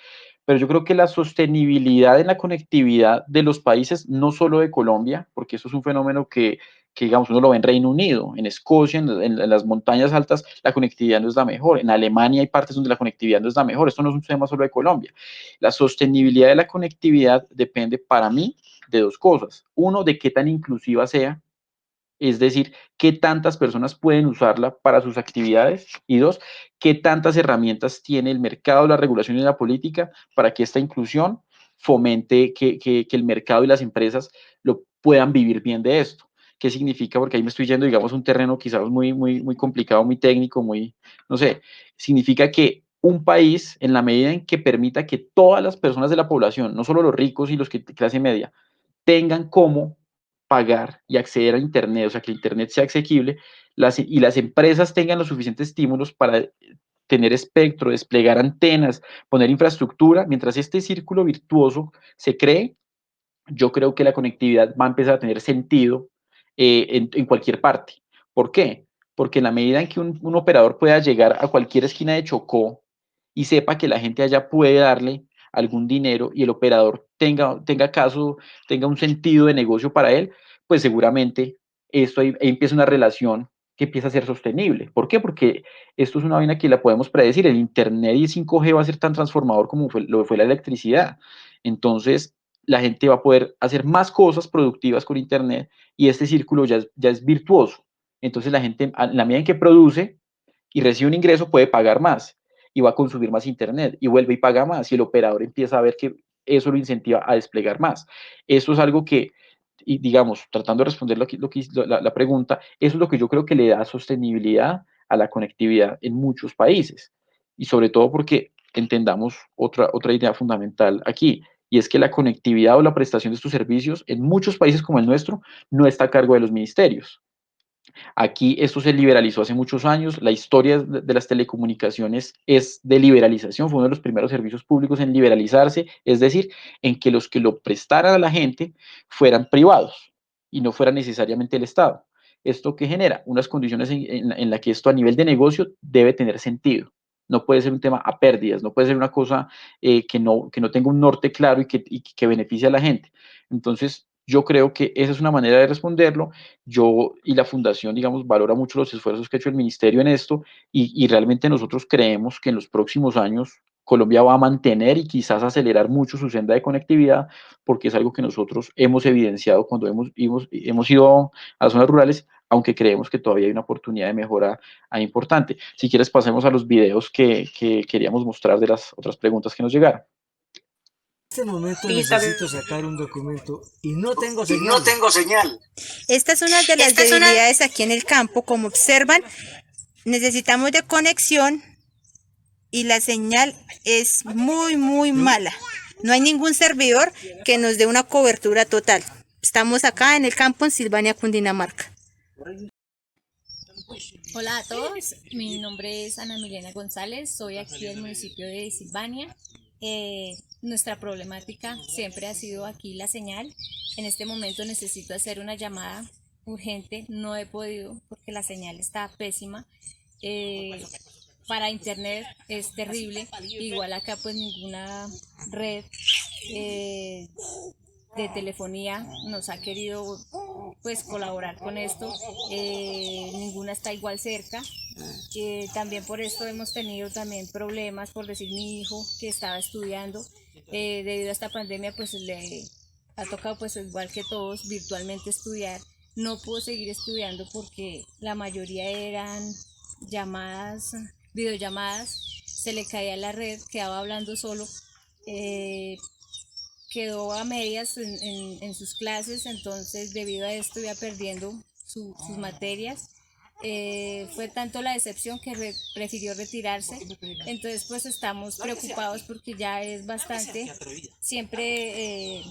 [SPEAKER 2] pero yo creo que la sostenibilidad en la conectividad de los países, no solo de Colombia, porque eso es un fenómeno que digamos, uno lo ve en Reino Unido, en Escocia, en las montañas altas, la conectividad no es la mejor. En Alemania hay partes donde la conectividad no es la mejor. Esto no es un tema solo de Colombia. La sostenibilidad de la conectividad depende para mí de dos cosas. Uno, de qué tan inclusiva sea, es decir, qué tantas personas pueden usarla para sus actividades y dos, qué tantas herramientas tiene el mercado, la regulación y la política para que esta inclusión fomente que el mercado y las empresas lo puedan vivir bien de esto. ¿Qué significa? Porque ahí me estoy yendo, digamos, un terreno quizás muy complicado, muy técnico, no sé, significa que un país, en la medida en que permita que todas las personas de la población, no solo los ricos y los que clase media, tengan cómo pagar y acceder a Internet, o sea, que el Internet sea asequible, y las empresas tengan los suficientes estímulos para tener espectro, desplegar antenas, poner infraestructura, mientras este círculo virtuoso se cree, yo creo que la conectividad va a empezar a tener sentido en cualquier parte. ¿Por qué? Porque en la medida en que un operador pueda llegar a cualquier esquina de Chocó y sepa que la gente allá puede darle algún dinero y el operador tenga un sentido de negocio para él, pues seguramente esto ahí empieza una relación que empieza a ser sostenible. ¿Por qué? Porque esto es una vaina que la podemos predecir. El Internet y el 5G va a ser tan transformador como lo fue la electricidad. Entonces, la gente va a poder hacer más cosas productivas con Internet y este círculo ya es virtuoso. Entonces la gente, en la medida en que produce y recibe un ingreso, puede pagar más y va a consumir más Internet y vuelve y paga más y el operador empieza a ver que eso lo incentiva a desplegar más. Eso es algo que, y digamos, tratando de responder la pregunta, eso es lo que yo creo que le da sostenibilidad a la conectividad en muchos países. Y sobre todo porque entendamos otra idea fundamental aquí, y es que la conectividad o la prestación de estos servicios en muchos países como el nuestro no está a cargo de los ministerios. Aquí esto se liberalizó hace muchos años. La historia de las telecomunicaciones es de liberalización. Fue uno de los primeros servicios públicos en liberalizarse, es decir, en que los que lo prestaran a la gente fueran privados y no fuera necesariamente el Estado. ¿Esto qué genera? Unas condiciones en la que esto a nivel de negocio debe tener sentido. No puede ser un tema a pérdidas, no puede ser una cosa que no tenga un norte claro y que beneficie a la gente. Entonces, yo creo que esa es una manera de responderlo. Yo y la fundación, digamos, valora mucho los esfuerzos que ha hecho el ministerio en esto y realmente nosotros creemos que en los próximos años Colombia va a mantener y quizás acelerar mucho su senda de conectividad porque es algo que nosotros hemos evidenciado cuando hemos ido a zonas rurales, aunque creemos que todavía hay una oportunidad de mejora importante. Si quieres, pasemos a los videos que queríamos mostrar de las otras preguntas que nos llegaron.
[SPEAKER 4] En este momento
[SPEAKER 3] Listo.
[SPEAKER 4] necesito sacar un documento y no tengo señal.
[SPEAKER 5] No tengo señal.
[SPEAKER 6] Esta es una de las debilidades aquí en el campo. Como observan, necesitamos de conexión y la señal es muy, muy mala. No hay ningún servidor que nos dé una cobertura total. Estamos acá en el campo en Silvania, Cundinamarca.
[SPEAKER 5] Hola a todos, mi nombre es Ana Milena González, soy aquí del municipio de Silvania. Nuestra problemática siempre ha sido aquí la señal. En este momento necesito hacer una llamada urgente, no he podido porque la señal está pésima. Para internet es terrible, igual acá pues ninguna red de telefonía nos ha querido pues colaborar con esto, ninguna está igual cerca. También por esto hemos tenido también problemas, por decir mi hijo que estaba estudiando, debido a esta pandemia pues le ha tocado pues igual que todos virtualmente estudiar. No pudo seguir estudiando porque la mayoría eran llamadas, videollamadas, se le caía la red, quedaba hablando solo, quedó a medias en sus clases, entonces debido a esto iba perdiendo sus materias. Fue tanto la decepción que prefirió retirarse, entonces pues estamos preocupados porque ya es bastante, siempre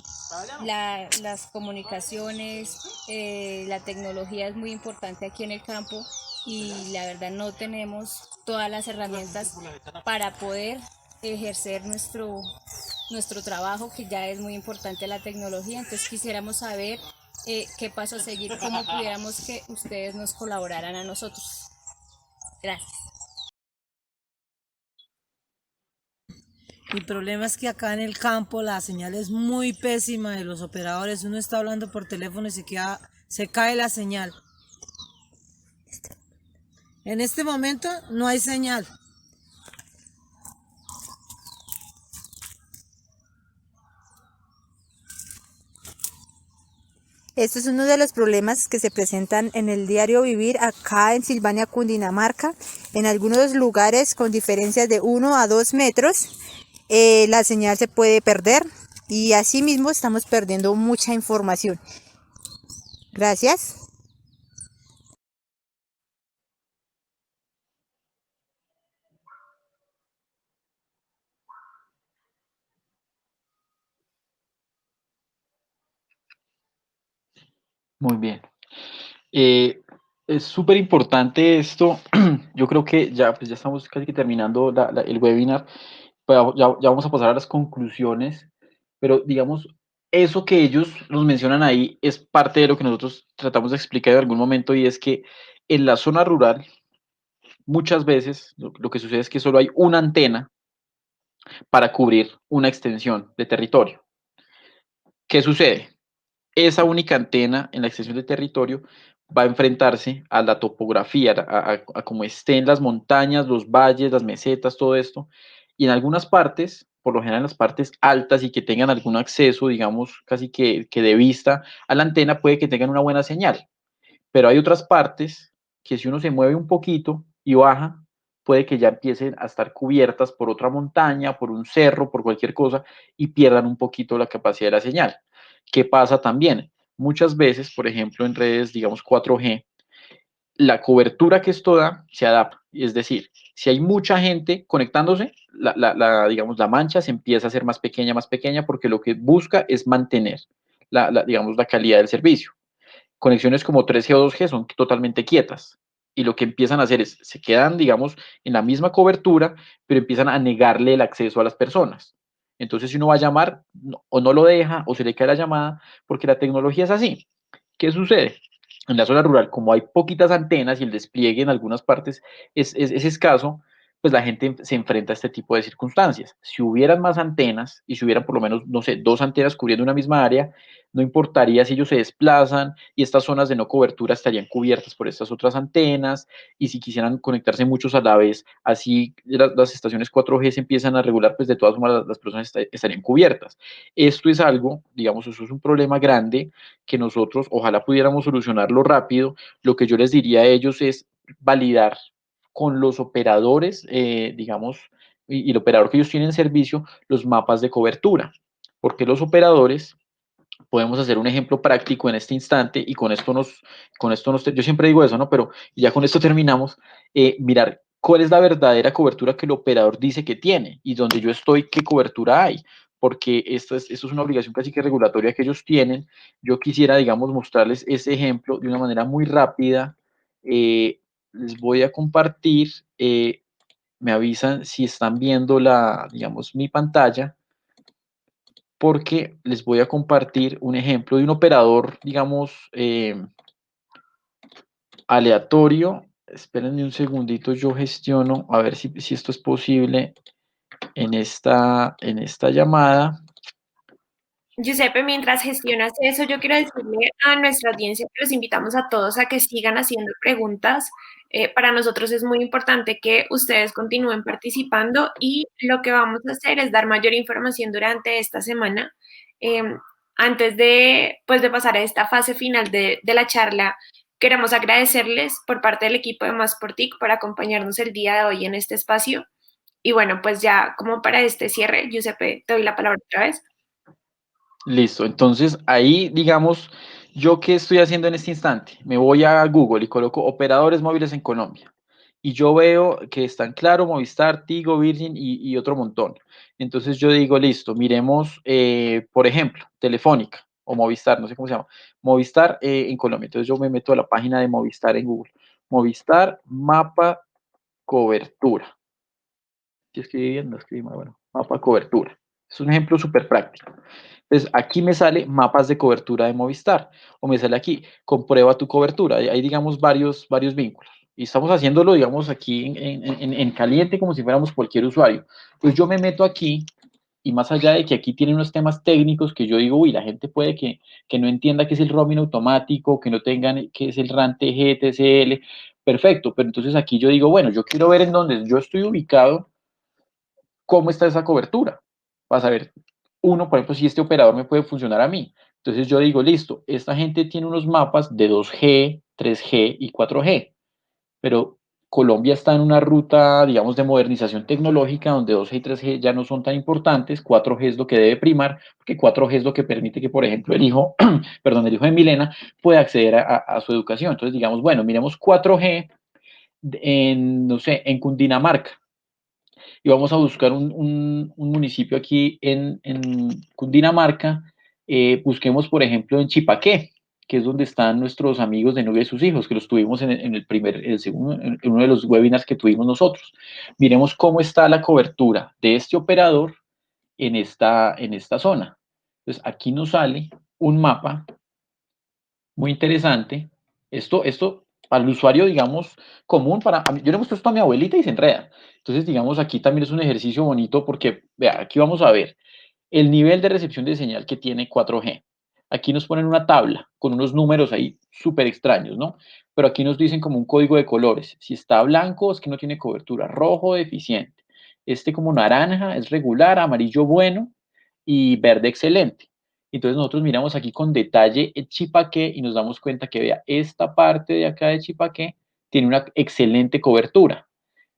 [SPEAKER 5] las comunicaciones, la tecnología es muy importante aquí en el campo y la verdad no tenemos todas las herramientas para poder ejercer nuestro trabajo, que ya es muy importante la tecnología. Entonces quisiéramos saber qué paso a seguir, cómo pudiéramos que ustedes nos colaboraran a nosotros. Gracias.
[SPEAKER 7] Mi problema es que acá en el campo la señal es muy pésima de los operadores. Uno está hablando por teléfono y se cae la señal. En este momento no hay señal.
[SPEAKER 6] Esto es uno de los problemas que se presentan en el diario vivir acá en Silvania, Cundinamarca. En algunos lugares con diferencias de 1 a 2 metros, la señal se puede perder y asimismo estamos perdiendo mucha información. Gracias.
[SPEAKER 2] Muy bien. Es súper importante esto. Yo creo que ya, pues ya estamos casi que terminando el webinar. Pero ya vamos a pasar a las conclusiones. Pero digamos, eso que ellos nos mencionan ahí es parte de lo que nosotros tratamos de explicar en algún momento, y es que en la zona rural muchas veces lo que sucede es que solo hay una antena para cubrir una extensión de territorio. ¿Qué sucede? Esa única antena en la extensión de territorio va a enfrentarse a la topografía, a cómo estén las montañas, los valles, las mesetas, todo esto. Y en algunas partes, por lo general en las partes altas y que tengan algún acceso, digamos, casi que de vista a la antena, puede que tengan una buena señal. Pero hay otras partes que si uno se mueve un poquito y baja, puede que ya empiecen a estar cubiertas por otra montaña, por un cerro, por cualquier cosa, y pierdan un poquito la capacidad de la señal. ¿Qué pasa también? Muchas veces, por ejemplo, en redes, digamos 4G, la cobertura que esto da se adapta. Es decir, si hay mucha gente conectándose, digamos, la mancha se empieza a hacer más pequeña, porque lo que busca es mantener digamos, la calidad del servicio. Conexiones como 3G o 2G son totalmente quietas, y lo que empiezan a hacer es, se quedan, digamos, en la misma cobertura, pero empiezan a negarle el acceso a las personas. Entonces, si uno va a llamar, o no lo deja, o se le cae la llamada, porque la tecnología es así. ¿Qué sucede? En la zona rural, como hay poquitas antenas y el despliegue en algunas partes es escaso, pues la gente se enfrenta a este tipo de circunstancias. Si hubieran más antenas, y si hubieran por lo menos, no sé, 2 antenas cubriendo una misma área, no importaría si ellos se desplazan y estas zonas de no cobertura estarían cubiertas por estas otras antenas, y si quisieran conectarse muchos a la vez, así las estaciones 4G se empiezan a regular, pues de todas formas las personas estarían cubiertas. Esto es algo, digamos, eso es un problema grande que nosotros ojalá pudiéramos solucionarlo rápido. Lo que yo les diría a ellos es validar con los operadores, digamos, y el operador que ellos tienen en servicio, los mapas de cobertura, porque los operadores podemos hacer un ejemplo práctico en este instante, y con esto yo siempre digo eso, ¿no? Pero ya con esto terminamos, mirar cuál es la verdadera cobertura que el operador dice que tiene y donde yo estoy, qué cobertura hay, porque esto es una obligación casi que regulatoria que ellos tienen. Yo quisiera, digamos, mostrarles ese ejemplo de una manera muy rápida. Les voy a compartir, me avisan si están viendo digamos, mi pantalla, porque les voy a compartir un ejemplo de un operador, digamos, aleatorio. Espérenme un segundito, yo gestiono, a ver si esto es posible en esta llamada.
[SPEAKER 3] Giuseppe, mientras gestionas eso, yo quiero decirle a nuestra audiencia que los invitamos a todos a que sigan haciendo preguntas. Para nosotros es muy importante que ustedes continúen participando y lo que vamos a hacer es dar mayor información durante esta semana. Antes de, pues, de pasar a esta fase final de la charla, queremos agradecerles por parte del equipo de Masportic por acompañarnos el día de hoy en este espacio. Y bueno, pues ya como para este cierre, Giuseppe, te doy la palabra otra vez.
[SPEAKER 2] Listo, entonces ahí, digamos, yo qué estoy haciendo en este instante. Me voy a Google y coloco operadores móviles en Colombia. Y yo veo que están Claro, Movistar, Tigo, Virgin y otro montón. Entonces yo digo, listo, miremos, por ejemplo, Telefónica o Movistar, no sé cómo se llama, Movistar en Colombia. Entonces yo me meto a la página de Movistar en Google. Movistar, mapa, cobertura. Si escribí bien, no escribí mal, bueno, mapa, cobertura. Es un ejemplo súper práctico. Entonces, aquí me sale mapas de cobertura de Movistar, o me sale aquí, comprueba tu cobertura. Hay digamos, varios vínculos. Y estamos haciéndolo, digamos, aquí en caliente, como si fuéramos cualquier usuario. Pues yo me meto aquí, y más allá de que aquí tienen unos temas técnicos que yo digo, uy, la gente puede que no entienda qué es el roaming automático, que no tengan qué es el RAN TG, TCL, perfecto, pero entonces aquí yo digo, bueno, yo quiero ver en dónde yo estoy ubicado, cómo está esa cobertura, para saber, uno, por ejemplo, si este operador me puede funcionar a mí. Entonces yo digo, listo, esta gente tiene unos mapas de 2G, 3G y 4G, pero Colombia está en una ruta, digamos, de modernización tecnológica donde 2G y 3G ya no son tan importantes, 4G es lo que debe primar, porque 4G es lo que permite que, por ejemplo, el hijo, perdón, el hijo de Milena pueda acceder a su educación. Entonces, digamos, bueno, miremos 4G no sé, en Cundinamarca y vamos a buscar un municipio aquí en Cundinamarca. Busquemos, por ejemplo, en Chipaqué, que es donde están nuestros amigos de Nube y sus hijos, que los tuvimos el segundo, en uno de los webinars que tuvimos nosotros. Miremos cómo está la cobertura de este operador en esta zona. Entonces, aquí nos sale un mapa muy interesante. Esto al usuario, digamos, común, yo le muestro esto a mi abuelita y se enreda. Entonces, digamos, aquí también es un ejercicio bonito porque, vea, aquí vamos a ver el nivel de recepción de señal que tiene 4G. Aquí nos ponen una tabla con unos números ahí súper extraños, ¿no? Pero aquí nos dicen como un código de colores. Si está blanco es que no tiene cobertura, rojo deficiente. Este como naranja es regular, amarillo bueno y verde excelente. Entonces nosotros miramos aquí con detalle el Chipaqué y nos damos cuenta que, vea, esta parte de acá de Chipaqué tiene una excelente cobertura.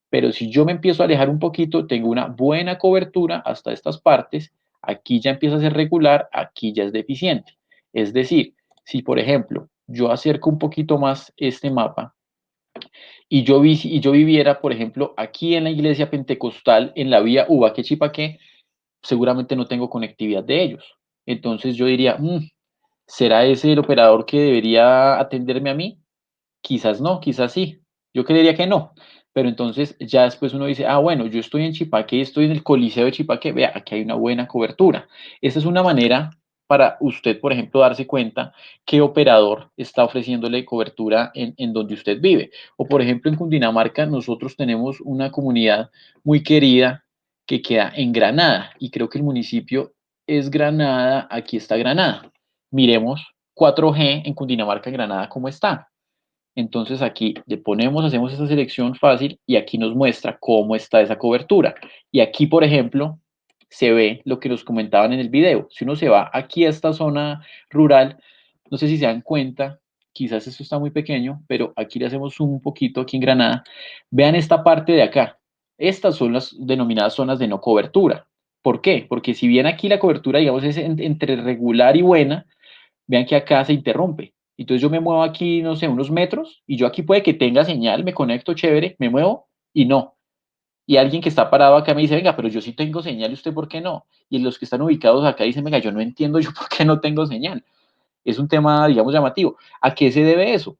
[SPEAKER 2] Pero si yo me empiezo a alejar un poquito, tengo una buena cobertura hasta estas partes. Aquí ya empieza a ser regular, aquí ya es deficiente. Es decir, si por ejemplo yo acerco un poquito más este mapa y yo viviera, por ejemplo, aquí en la iglesia pentecostal, en la vía Ubaque Chipaqué, seguramente no tengo conectividad de ellos. Entonces yo diría, ¿será ese el operador que debería atenderme a mí? Quizás no, quizás sí. Yo creería que no. Pero entonces ya después uno dice, bueno, yo estoy en Chipaqué, estoy en el Coliseo de Chipaqué, vea, aquí hay una buena cobertura. Esa es una manera para usted, por ejemplo, darse cuenta qué operador está ofreciéndole cobertura en donde usted vive. O, por ejemplo, en Cundinamarca nosotros tenemos una comunidad muy querida que queda en Granada y creo que el municipio es Granada, aquí está Granada. Miremos 4G en Cundinamarca, Granada, ¿cómo está? Entonces aquí le ponemos, hacemos esa selección fácil y aquí nos muestra cómo está esa cobertura. Y aquí, por ejemplo, se ve lo que nos comentaban en el video. Si uno se va aquí a esta zona rural, no sé si se dan cuenta, quizás esto está muy pequeño, pero aquí le hacemos un poquito aquí en Granada. Vean esta parte de acá. Estas son las denominadas zonas de no cobertura. ¿Por qué? Porque si bien aquí la cobertura, digamos, es entre regular y buena, vean que acá se interrumpe. Entonces yo me muevo aquí, no sé, unos metros, y yo aquí puede que tenga señal, me conecto chévere, me muevo, y no. Y alguien que está parado acá me dice, venga, pero yo sí tengo señal, ¿y usted por qué no? Y los que están ubicados acá dicen, venga, yo no entiendo yo por qué no tengo señal. Es un tema, digamos, llamativo. ¿A qué se debe eso?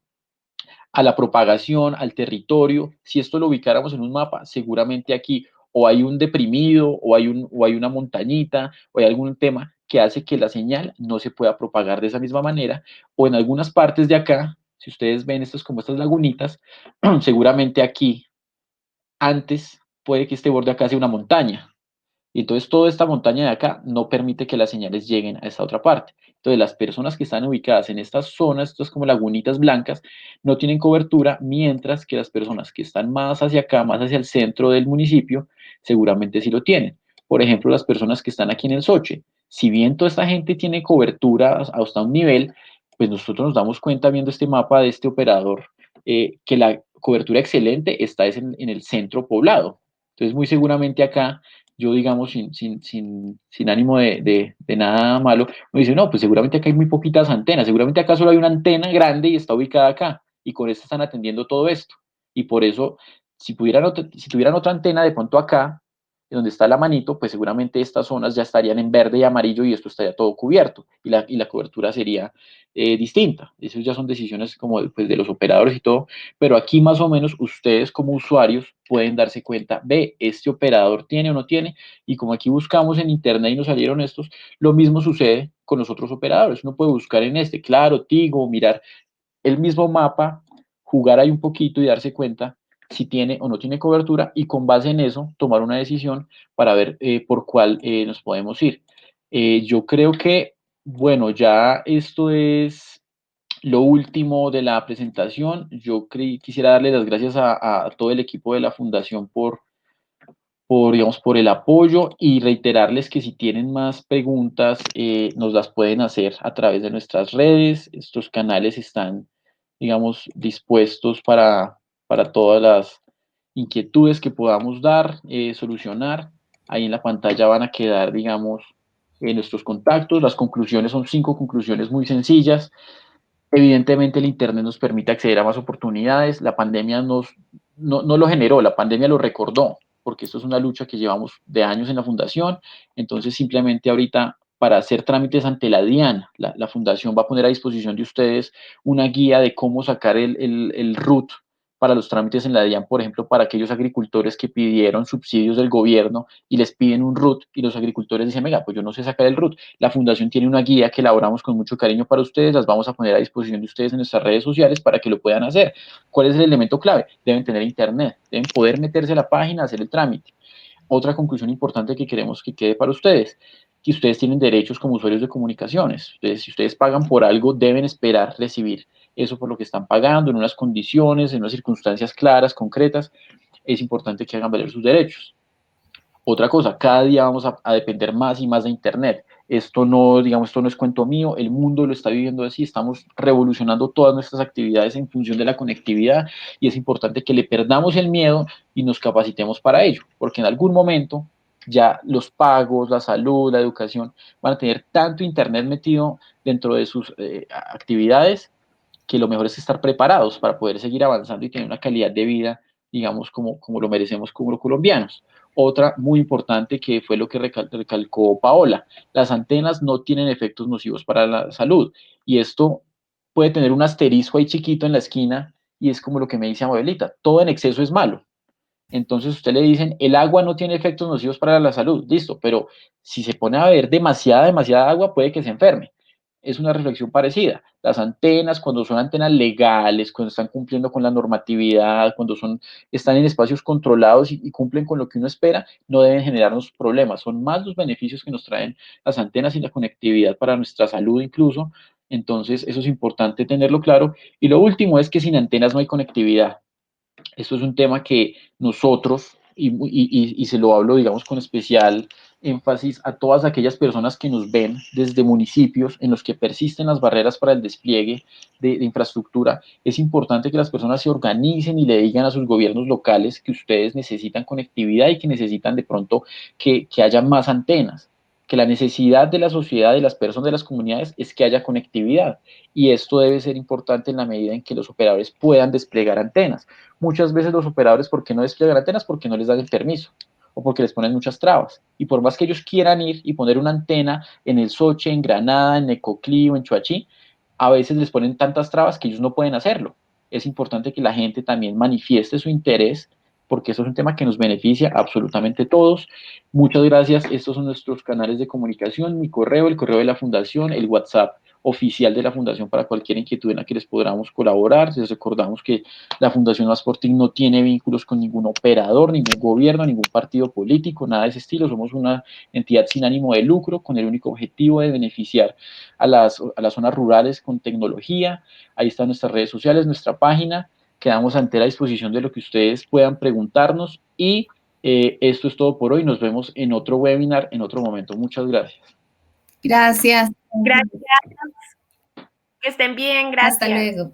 [SPEAKER 2] A la propagación, al territorio. Si esto lo ubicáramos en un mapa, seguramente aquí o hay un deprimido, o hay una montañita, o hay algún tema que hace que la señal no se pueda propagar de esa misma manera, o en algunas partes de acá, si ustedes ven estas como estas lagunitas, seguramente aquí antes puede que este borde acá sea una montaña, y entonces toda esta montaña de acá no permite que las señales lleguen a esta otra parte. Entonces las personas que están ubicadas en estas zonas, estas como lagunitas blancas, no tienen cobertura, mientras que las personas que están más hacia acá, más hacia el centro del municipio, seguramente sí lo tienen. Por ejemplo, las personas que están aquí en el Soche. Si bien toda esta gente tiene cobertura hasta un nivel, pues nosotros nos damos cuenta viendo este mapa de este operador que la cobertura excelente está en el centro poblado. Entonces, muy seguramente acá yo, digamos, sin ánimo de nada malo, me dice, no, pues seguramente acá hay muy poquitas antenas, seguramente acá solo hay una antena grande y está ubicada acá, y con esta están atendiendo todo esto. Y por eso, si tuvieran otra antena de pronto acá, donde está la manito, pues seguramente estas zonas ya estarían en verde y amarillo y esto estaría todo cubierto, y la cobertura sería distinta. Esas ya son decisiones como pues, de los operadores y todo, pero aquí más o menos ustedes como usuarios pueden darse cuenta, ve, este operador tiene o no tiene, y como aquí buscamos en internet y nos salieron estos, lo mismo sucede con los otros operadores. Uno puede buscar en este, claro, Tigo, mirar el mismo mapa, jugar ahí un poquito y darse cuenta si tiene o no tiene cobertura, y con base en eso tomar una decisión para ver por cuál nos podemos ir. Yo creo que, bueno, ya esto es lo último de la presentación. Quisiera darle las gracias a todo el equipo de la Fundación digamos, por el apoyo, y reiterarles que si tienen más preguntas, nos las pueden hacer a través de nuestras redes. Estos canales están, digamos, dispuestos para todas las inquietudes que podamos dar, solucionar. Ahí en la pantalla van a quedar, digamos, nuestros contactos. Las conclusiones son 5 conclusiones muy sencillas. Evidentemente el Internet nos permite acceder a más oportunidades. La pandemia no lo generó, la pandemia lo recordó, porque esto es una lucha que llevamos de años en la fundación. Entonces simplemente ahorita, para hacer trámites ante la DIAN, la fundación va a poner a disposición de ustedes una guía de cómo sacar el RUT para los trámites en la DIAN, por ejemplo, para aquellos agricultores que pidieron subsidios del gobierno y les piden un RUT, y los agricultores dicen, venga, pues yo no sé sacar el RUT. La fundación tiene una guía que elaboramos con mucho cariño para ustedes, las vamos a poner a disposición de ustedes en nuestras redes sociales para que lo puedan hacer. ¿Cuál es el elemento clave? Deben tener internet, deben poder meterse a la página, hacer el trámite. Otra conclusión importante que queremos que quede para ustedes, que ustedes tienen derechos como usuarios de comunicaciones. Entonces, si ustedes pagan por algo, deben esperar recibir eso por lo que están pagando, en unas condiciones, en unas circunstancias claras, concretas. Es importante que hagan valer sus derechos. Otra cosa, cada día vamos a depender más y más de Internet. Esto no, digamos, esto no es cuento mío, el mundo lo está viviendo así, estamos revolucionando todas nuestras actividades en función de la conectividad, y es importante que le perdamos el miedo y nos capacitemos para ello, porque en algún momento ya los pagos, la salud, la educación van a tener tanto Internet metido dentro de sus actividades, que lo mejor es estar preparados para poder seguir avanzando y tener una calidad de vida, digamos, como lo merecemos como los colombianos. Otra muy importante, que fue lo que recalcó Paola: las antenas no tienen efectos nocivos para la salud, y esto puede tener un asterisco ahí chiquito en la esquina, y es como lo que me dice Abuelita, todo en exceso es malo. Entonces usted le dicen, el agua no tiene efectos nocivos para la salud, listo, pero si se pone a beber demasiada agua, puede que se enferme. Es una reflexión parecida. Las antenas, cuando son antenas legales, cuando están cumpliendo con la normatividad, están en espacios controlados y cumplen con lo que uno espera, no deben generarnos problemas. Son más los beneficios que nos traen las antenas y la conectividad para nuestra salud incluso. Entonces, eso es importante tenerlo claro. Y lo último es que sin antenas no hay conectividad. Esto es un tema que nosotros, y se lo hablo, digamos, con especial énfasis a todas aquellas personas que nos ven desde municipios en los que persisten las barreras para el despliegue de infraestructura. Es importante que las personas se organicen y le digan a sus gobiernos locales que ustedes necesitan conectividad y que necesitan de pronto que haya más antenas. que la necesidad de la sociedad, de las personas, de las comunidades, es que haya conectividad. Y esto debe ser importante en la medida en que los operadores puedan desplegar antenas. Muchas veces los operadores, ¿por qué no despliegan antenas? Porque no les dan el permiso o porque les ponen muchas trabas. Y por más que ellos quieran ir y poner una antena en el Soche, en Granada, en Necoclí o en Chuachi, a veces les ponen tantas trabas que ellos no pueden hacerlo. Es importante que la gente también manifieste su interés, porque eso es un tema que nos beneficia absolutamente todos. Muchas gracias. Estos son nuestros canales de comunicación, mi correo, el correo de la fundación, el WhatsApp oficial de la fundación para cualquier inquietud en la que les podamos colaborar. Les recordamos que la Fundación Más por TIC no tiene vínculos con ningún operador, ningún gobierno, ningún partido político, nada de ese estilo. Somos una entidad sin ánimo de lucro, con el único objetivo de beneficiar a las zonas rurales con tecnología. Ahí están nuestras redes sociales, nuestra página. Quedamos ante la disposición de lo que ustedes puedan preguntarnos y esto es todo por hoy. Nos vemos en otro webinar en otro momento. Muchas gracias.
[SPEAKER 1] Gracias.
[SPEAKER 3] Gracias. Que estén bien, gracias.
[SPEAKER 1] Hasta luego.